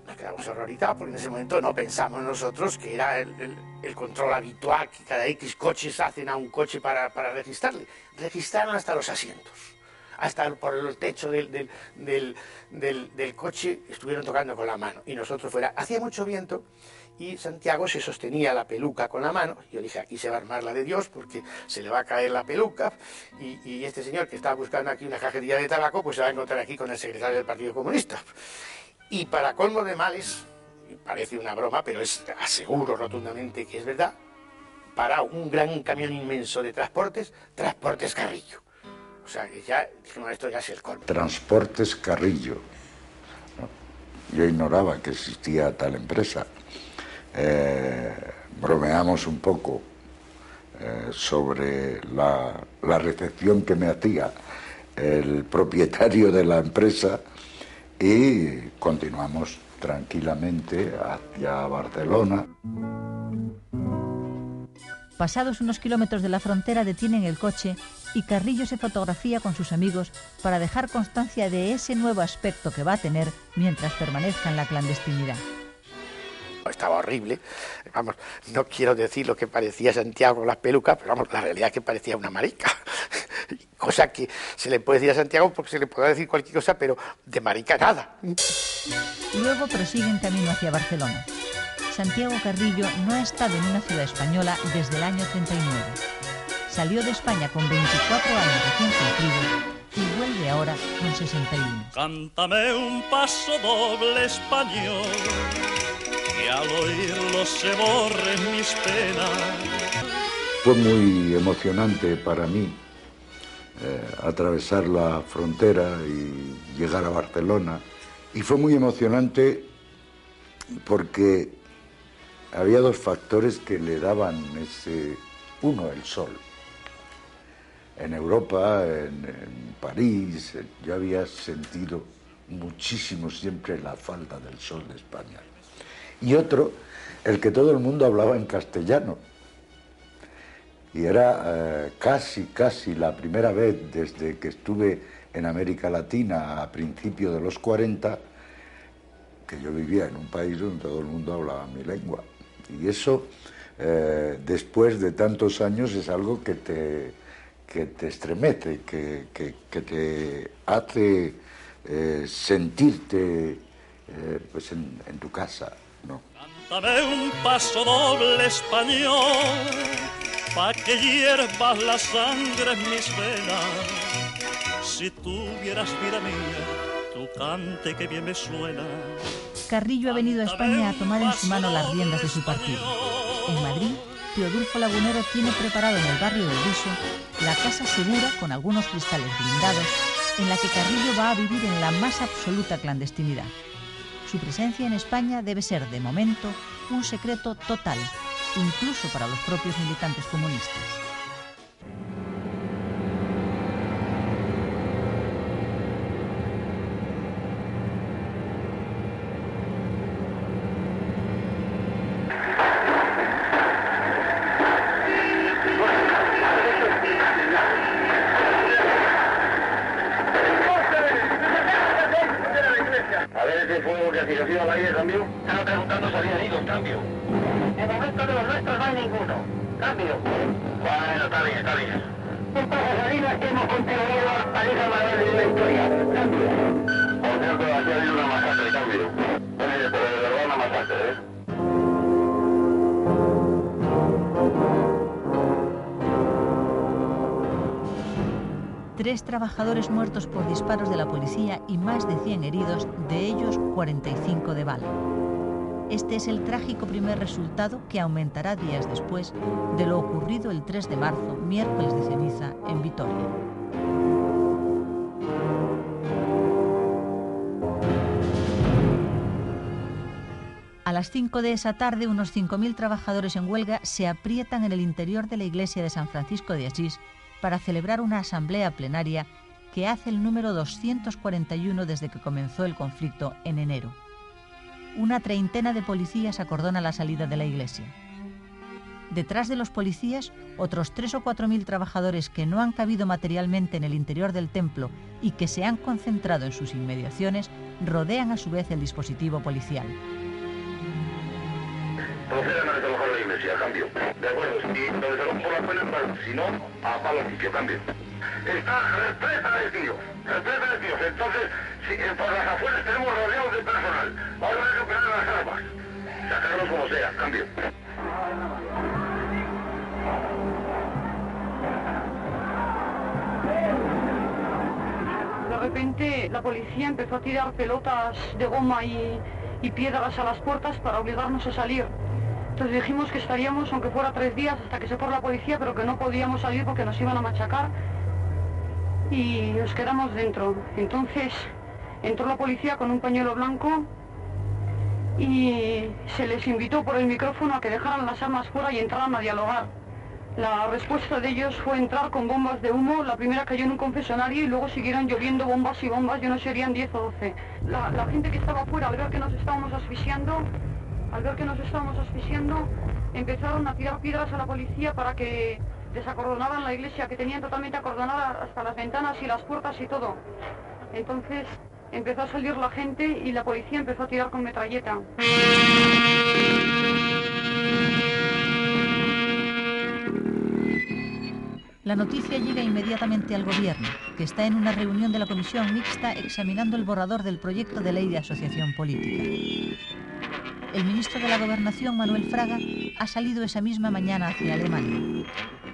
Nos quedamos horrorizados porque en ese momento no pensamos nosotros que era el control habitual que cada X coches hacen a un coche para registrarle. Registraron hasta los asientos. Hasta por el techo del coche estuvieron tocando con la mano. Y nosotros fuera. Hacía mucho viento y Santiago se sostenía la peluca con la mano. Yo dije, aquí se va a armar la de Dios porque se le va a caer la peluca. Y este señor que estaba buscando aquí una cajetilla de tabaco, pues se va a encontrar aquí con el secretario del Partido Comunista. Y para colmo de males, parece una broma, pero aseguro rotundamente que es verdad, para un gran camión inmenso de Transportes Carrillo. O sea, que ya, dijimos, esto ya es el colmo. Transportes Carrillo. ¿No? Yo ignoraba que existía tal empresa. Bromeamos un poco sobre la recepción que me hacía el propietario de la empresa y continuamos tranquilamente hacia Barcelona. Pasados unos kilómetros de la frontera detienen el coche y Carrillo se fotografía con sus amigos para dejar constancia de ese nuevo aspecto que va a tener mientras permanezca en la clandestinidad. Estaba horrible, vamos, no quiero decir lo que parecía Santiago con las pelucas, pero vamos, la realidad es que parecía una marica. Cosa que se le puede decir a Santiago porque se le puede decir cualquier cosa, pero de marica nada. Luego prosiguen camino hacia Barcelona. Santiago Carrillo no ha estado en una ciudad española desde el año 39. Salió de España con 24 años recién cumplidos y vuelve ahora con 61. Cántame un paso doble español, que al oírlo se borren mis penas. Fue muy emocionante para mí atravesar la frontera y llegar a Barcelona. Y fue muy emocionante porque había dos factores que le daban uno, el sol. En Europa, en París, yo había sentido muchísimo siempre la falta del sol de España. Y otro, el que todo el mundo hablaba en castellano. Y era casi la primera vez desde que estuve en América Latina a principios de los 40, que yo vivía en un país donde todo el mundo hablaba mi lengua. Y eso, después de tantos años, es algo que te estremece, que te hace sentirte pues en tu casa, ¿no? Cántame un paso doble español, pa' que hiervas la sangre en mis venas. Si tuvieras vida mía, tu cante que bien me suena. Carrillo ha venido a España a tomar en su mano las riendas de su partido. En Madrid, Teodulfo Lagunero tiene preparado en el barrio del Viso la casa segura con algunos cristales blindados en la que Carrillo va a vivir en la más absoluta clandestinidad. Su presencia en España debe ser, de momento, un secreto total, incluso para los propios militantes comunistas. A ver ese fuego que ha sido al aire, cambio. Estaba preguntando si habían ido, cambio. De momento de los nuestros no hay ninguno. Cambio. Bueno, está bien, está bien. Un paso salidas que hemos contribuido a la pareja mayor de la historia. Cambio. Por cierto, aquí ha habido una masacre, cambio. Pero de verdad una masacre, ¿eh? 3 trabajadores muertos por disparos de la policía y más de 100 heridos, de ellos 45 de bala. Este es el trágico primer resultado que aumentará días después de lo ocurrido el 3 de marzo, miércoles de ceniza, en Vitoria. A las 5 de esa tarde, unos 5.000 trabajadores en huelga se aprietan en el interior de la iglesia de San Francisco de Asís para celebrar una asamblea plenaria que hace el número 241 desde que comenzó el conflicto en enero. Una treintena de policías acordona la salida de la iglesia. Detrás de los policías, otros 3.000 o 4.000 trabajadores que no han cabido materialmente en el interior del templo y que se han concentrado en sus inmediaciones, rodean a su vez el dispositivo policial. Procedan a desalojar la iglesia, cambio. De acuerdo, si lo desalojan por la pena, si no, a palo limpio, cambio. Está repleta de tiros, entonces, por las afueras tenemos rodeados de personal. Ahora hay que operar las armas. Sacarlos como sea, cambio. De repente la policía empezó a tirar pelotas de goma y piedras a las puertas para obligarnos a salir. Entonces dijimos que estaríamos, aunque fuera 3 días, hasta que se fuera la policía, pero que no podíamos salir porque nos iban a machacar. Y nos quedamos dentro. Entonces entró la policía con un pañuelo blanco y se les invitó por el micrófono a que dejaran las armas fuera y entraran a dialogar. La respuesta de ellos fue entrar con bombas de humo. La primera cayó en un confesionario y luego siguieron lloviendo bombas y bombas, yo no sé, serían 10 o 12. La gente que estaba afuera, al ver que nos estábamos asfixiando, empezaron a tirar piedras a la policía para que desacordonaran la iglesia, que tenían totalmente acordonada hasta las ventanas y las puertas y todo. Entonces empezó a salir la gente y la policía empezó a tirar con metralleta. La noticia llega inmediatamente al gobierno, que está en una reunión de la comisión mixta examinando el borrador del proyecto de ley de asociación política. El ministro de la Gobernación, Manuel Fraga, ha salido esa misma mañana hacia Alemania.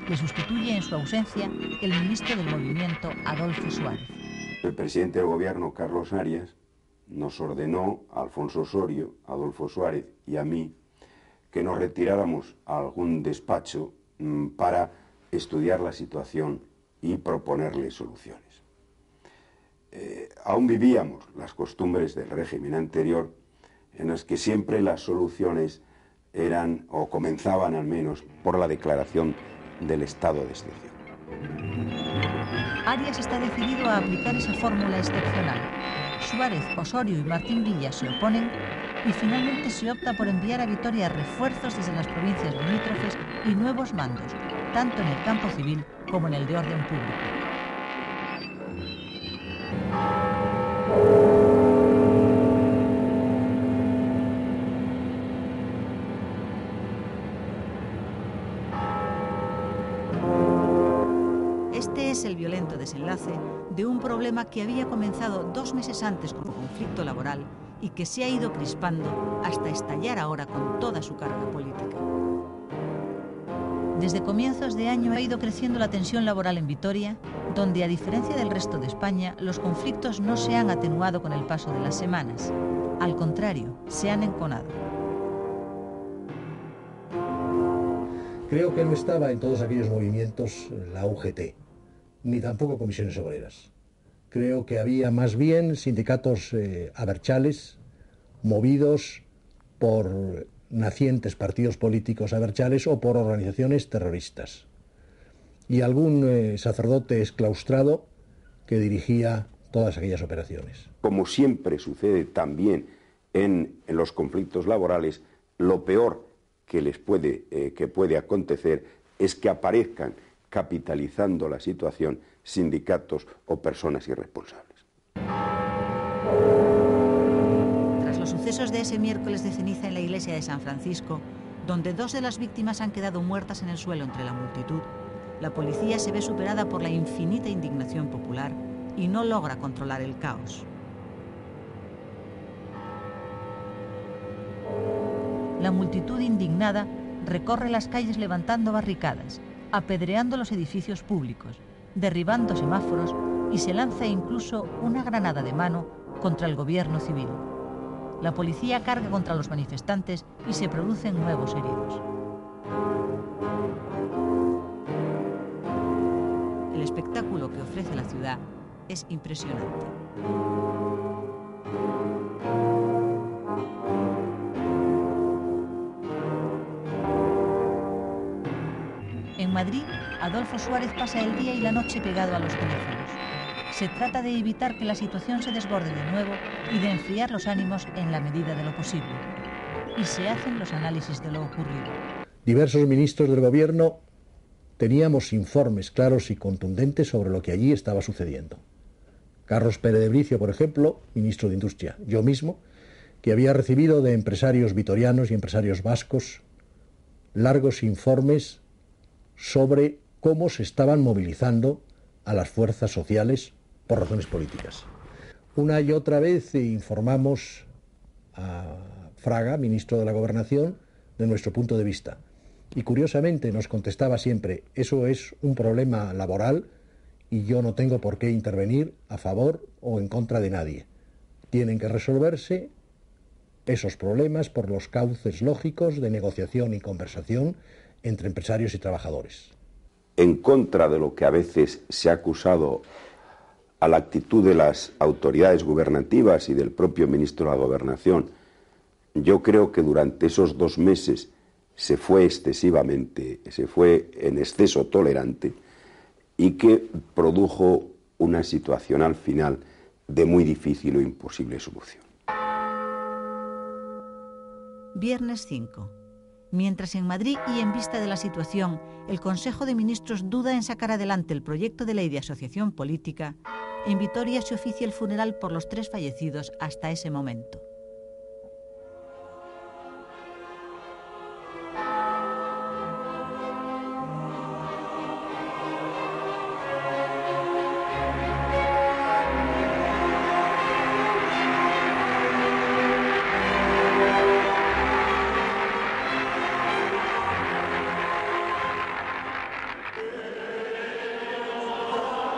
Le sustituye en su ausencia el ministro del movimiento, Adolfo Suárez. El presidente del gobierno, Carlos Arias, nos ordenó a Alfonso Osorio, Adolfo Suárez y a mí que nos retiráramos a algún despacho para estudiar la situación y proponerle soluciones. Aún vivíamos las costumbres del régimen anterior, en las que siempre las soluciones eran, o comenzaban al menos, por la declaración del estado de excepción. Arias está decidido a aplicar esa fórmula excepcional. Suárez, Osorio y Martín Villa se oponen y finalmente se opta por enviar a Vitoria refuerzos desde las provincias limítrofes y nuevos mandos, tanto en el campo civil como en el de orden público. Este es el violento desenlace de un problema que había comenzado 2 meses antes como conflicto laboral y que se ha ido crispando hasta estallar ahora con toda su carga política. Desde comienzos de año ha ido creciendo la tensión laboral en Vitoria, donde, a diferencia del resto de España, los conflictos no se han atenuado con el paso de las semanas. Al contrario, se han enconado. Creo que no estaba en todos aquellos movimientos la UGT, ni tampoco comisiones obreras. Creo que había más bien sindicatos abertzales, movidos por nacientes partidos políticos abertzales o por organizaciones terroristas. Y algún sacerdote exclaustrado que dirigía todas aquellas operaciones. Como siempre sucede también en los conflictos laborales, lo peor que puede acontecer es que aparezcan, capitalizando la situación, sindicatos o personas irresponsables. Tras los sucesos de ese miércoles de ceniza en la iglesia de San Francisco, donde 2 de las víctimas han quedado muertas en el suelo entre la multitud, la policía se ve superada por la infinita indignación popular y no logra controlar el caos. La multitud indignada recorre las calles levantando barricadas, apedreando los edificios públicos, derribando semáforos, y se lanza incluso una granada de mano contra el gobierno civil. La policía carga contra los manifestantes y se producen nuevos heridos. El espectáculo que ofrece la ciudad es impresionante. En Madrid, Adolfo Suárez pasa el día y la noche pegado a los teléfonos. Se trata de evitar que la situación se desborde de nuevo y de enfriar los ánimos en la medida de lo posible. Y se hacen los análisis de lo ocurrido. Diversos ministros del gobierno teníamos informes claros y contundentes sobre lo que allí estaba sucediendo. Carlos Pérez de Bricio, por ejemplo, ministro de Industria, yo mismo, que había recibido de empresarios vitorianos y empresarios vascos largos informes sobre cómo se estaban movilizando a las fuerzas sociales por razones políticas. Una y otra vez informamos a Fraga, ministro de la Gobernación, de nuestro punto de vista. Y curiosamente nos contestaba siempre, eso es un problema laboral y yo no tengo por qué intervenir a favor o en contra de nadie. Tienen que resolverse esos problemas por los cauces lógicos de negociación y conversación entre empresarios y trabajadores. En contra de lo que a veces se ha acusado a la actitud de las autoridades gubernativas y del propio ministro de la Gobernación, yo creo que durante esos 2 meses se fue en exceso tolerante y que produjo una situación al final de muy difícil o imposible solución. Viernes 5. Mientras en Madrid y en vista de la situación, el Consejo de Ministros duda en sacar adelante el proyecto de ley de asociación política, en Vitoria se oficia el funeral por los 3 fallecidos hasta ese momento.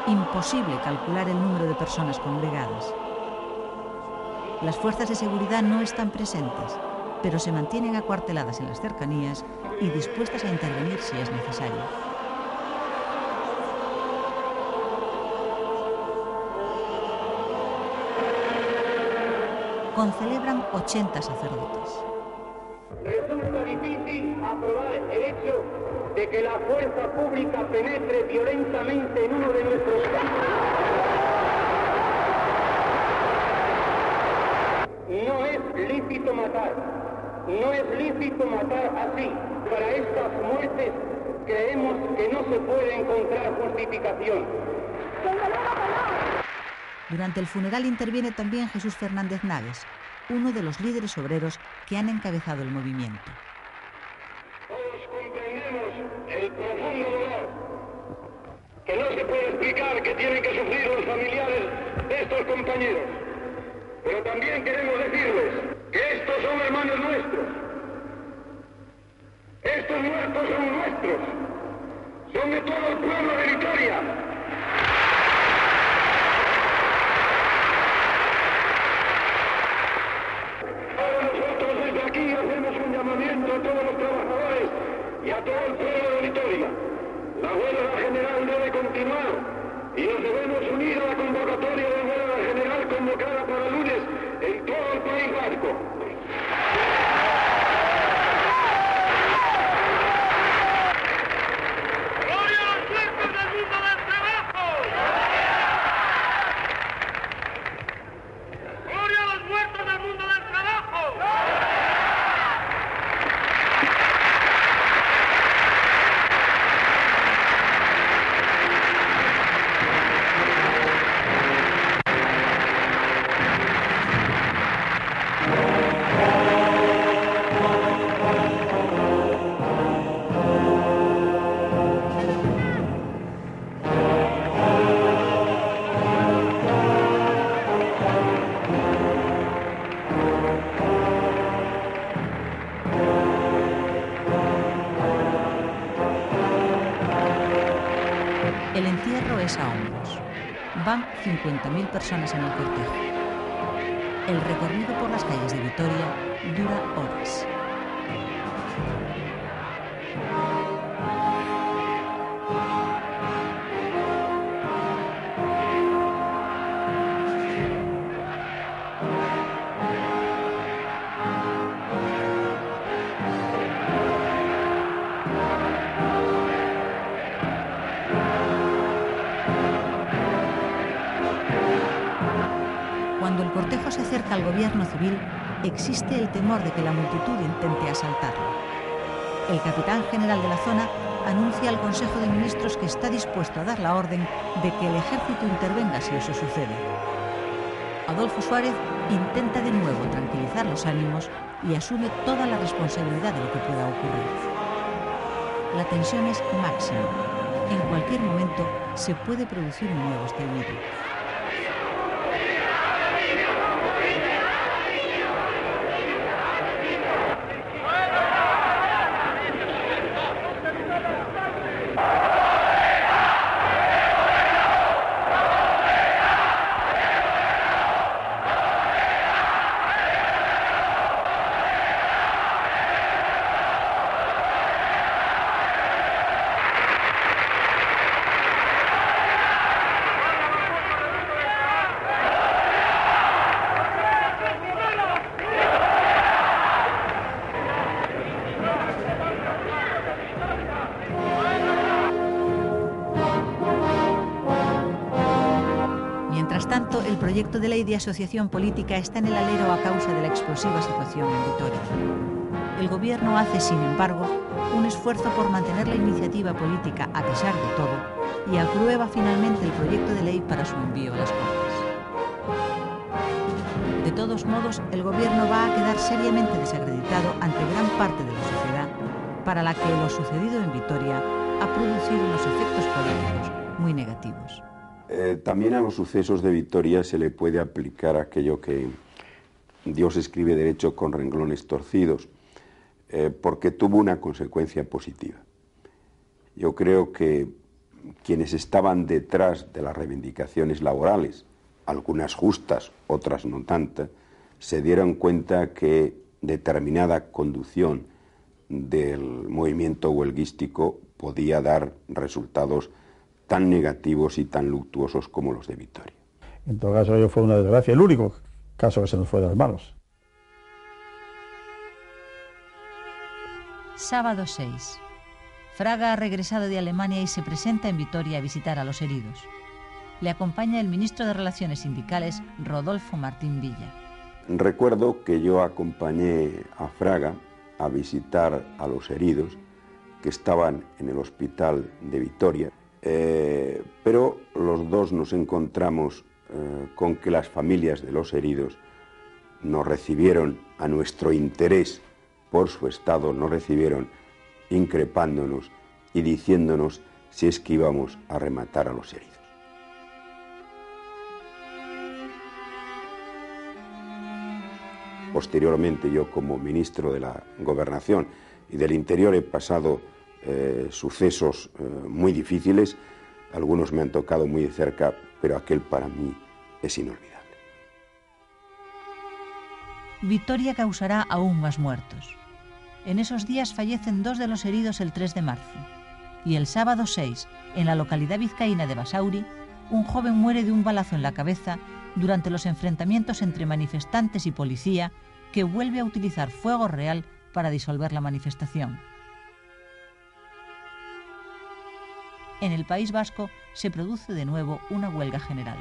Imposible calcular el número de personas congregadas. Las fuerzas de seguridad no están presentes, pero se mantienen acuarteladas en las cercanías y dispuestas a intervenir si es necesario. Concelebran 80 sacerdotes. Resulta difícil aprobar el hecho de que la fuerza pública penetre violentamente en uno de nuestros campos. No es lícito matar, no es lícito matar así. Para estas muertes creemos que no se puede encontrar justificación. Durante el funeral interviene también Jesús Fernández Nagues, uno de los líderes obreros que han encabezado el movimiento. Todos comprendemos el profundo dolor que no se puede explicar que tienen que sufrir los familiares de estos compañeros. Pero también queremos decirles que estos son hermanos nuestros. Estos muertos son nuestros. Son de todo el pueblo de Vitoria. A todos los trabajadores y a todo el pueblo de Vitoria. La huelga general debe continuar y nos debemos unir a la convocatoria de huelga general convocada para el lunes en todo el País Vasco. flores a hombros. Van 50.000 personas en el cortejo. El recorrido por las calles de Vitoria dura horas. Cuando el cortejo se acerca al gobierno civil, existe el temor de que la multitud intente asaltarlo. El capitán general de la zona anuncia al Consejo de Ministros que está dispuesto a dar la orden de que el ejército intervenga si eso sucede. Adolfo Suárez intenta de nuevo tranquilizar los ánimos y asume toda la responsabilidad de lo que pueda ocurrir. La tensión es máxima. En cualquier momento se puede producir un nuevo estallido. Mientras tanto, el proyecto de ley de asociación política está en el alero a causa de la explosiva situación en Vitoria. El gobierno hace, sin embargo, un esfuerzo por mantener la iniciativa política a pesar de todo y aprueba finalmente el proyecto de ley para su envío a las Cortes. De todos modos, el gobierno va a quedar seriamente desacreditado ante gran parte de la sociedad, para la que lo sucedido en Vitoria ha producido unos efectos políticos muy negativos. También a los sucesos de Vitoria se le puede aplicar aquello que Dios escribe derecho con renglones torcidos, porque tuvo una consecuencia positiva. Yo creo que quienes estaban detrás de las reivindicaciones laborales, algunas justas, otras no tantas, se dieron cuenta que determinada conducción del movimiento huelguístico podía dar resultados tan negativos y tan luctuosos como los de Vitoria. En todo caso, ello fue una desgracia, el único caso que se nos fue de las manos. Sábado 6. Fraga ha regresado de Alemania y se presenta en Vitoria a visitar a los heridos. Le acompaña el ministro de Relaciones Sindicales, Rodolfo Martín Villa. Recuerdo que yo acompañé a Fraga a visitar a los heridos que estaban en el hospital de Vitoria. Pero los dos nos encontramos con que las familias de los heridos nos recibieron a nuestro interés por su estado, nos recibieron increpándonos y diciéndonos si es que íbamos a rematar a los heridos. Posteriormente, yo como ministro de la Gobernación y del Interior he pasado sucesos muy difíciles, algunos me han tocado muy de cerca, pero aquel para mí es inolvidable. Vitoria causará aún más muertos. En esos días fallecen 2 de los heridos el 3 de marzo, y el sábado 6, en la localidad vizcaína de Basauri, un joven muere de un balazo en la cabeza durante los enfrentamientos entre manifestantes y policía, que vuelve a utilizar fuego real para disolver la manifestación. En el País Vasco se produce de nuevo una huelga general.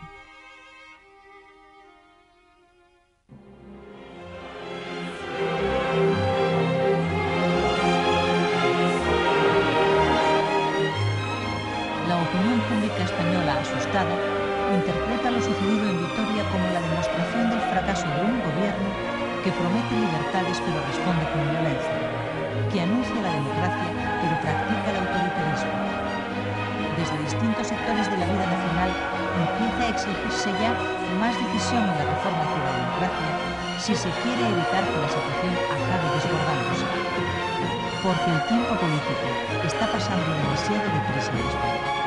La opinión pública española, asustada, interpreta lo sucedido en Vitoria como la demostración del fracaso de un gobierno que promete libertades pero responde con violencia, que anuncia la democracia pero practica el autoritarismo. Desde distintos sectores de la vida nacional empieza a exigirse ya más decisión en la reforma hacia la democracia si se quiere evitar que la situación acabe desbordándose. Porque el tiempo político está pasando demasiado deprisa en España.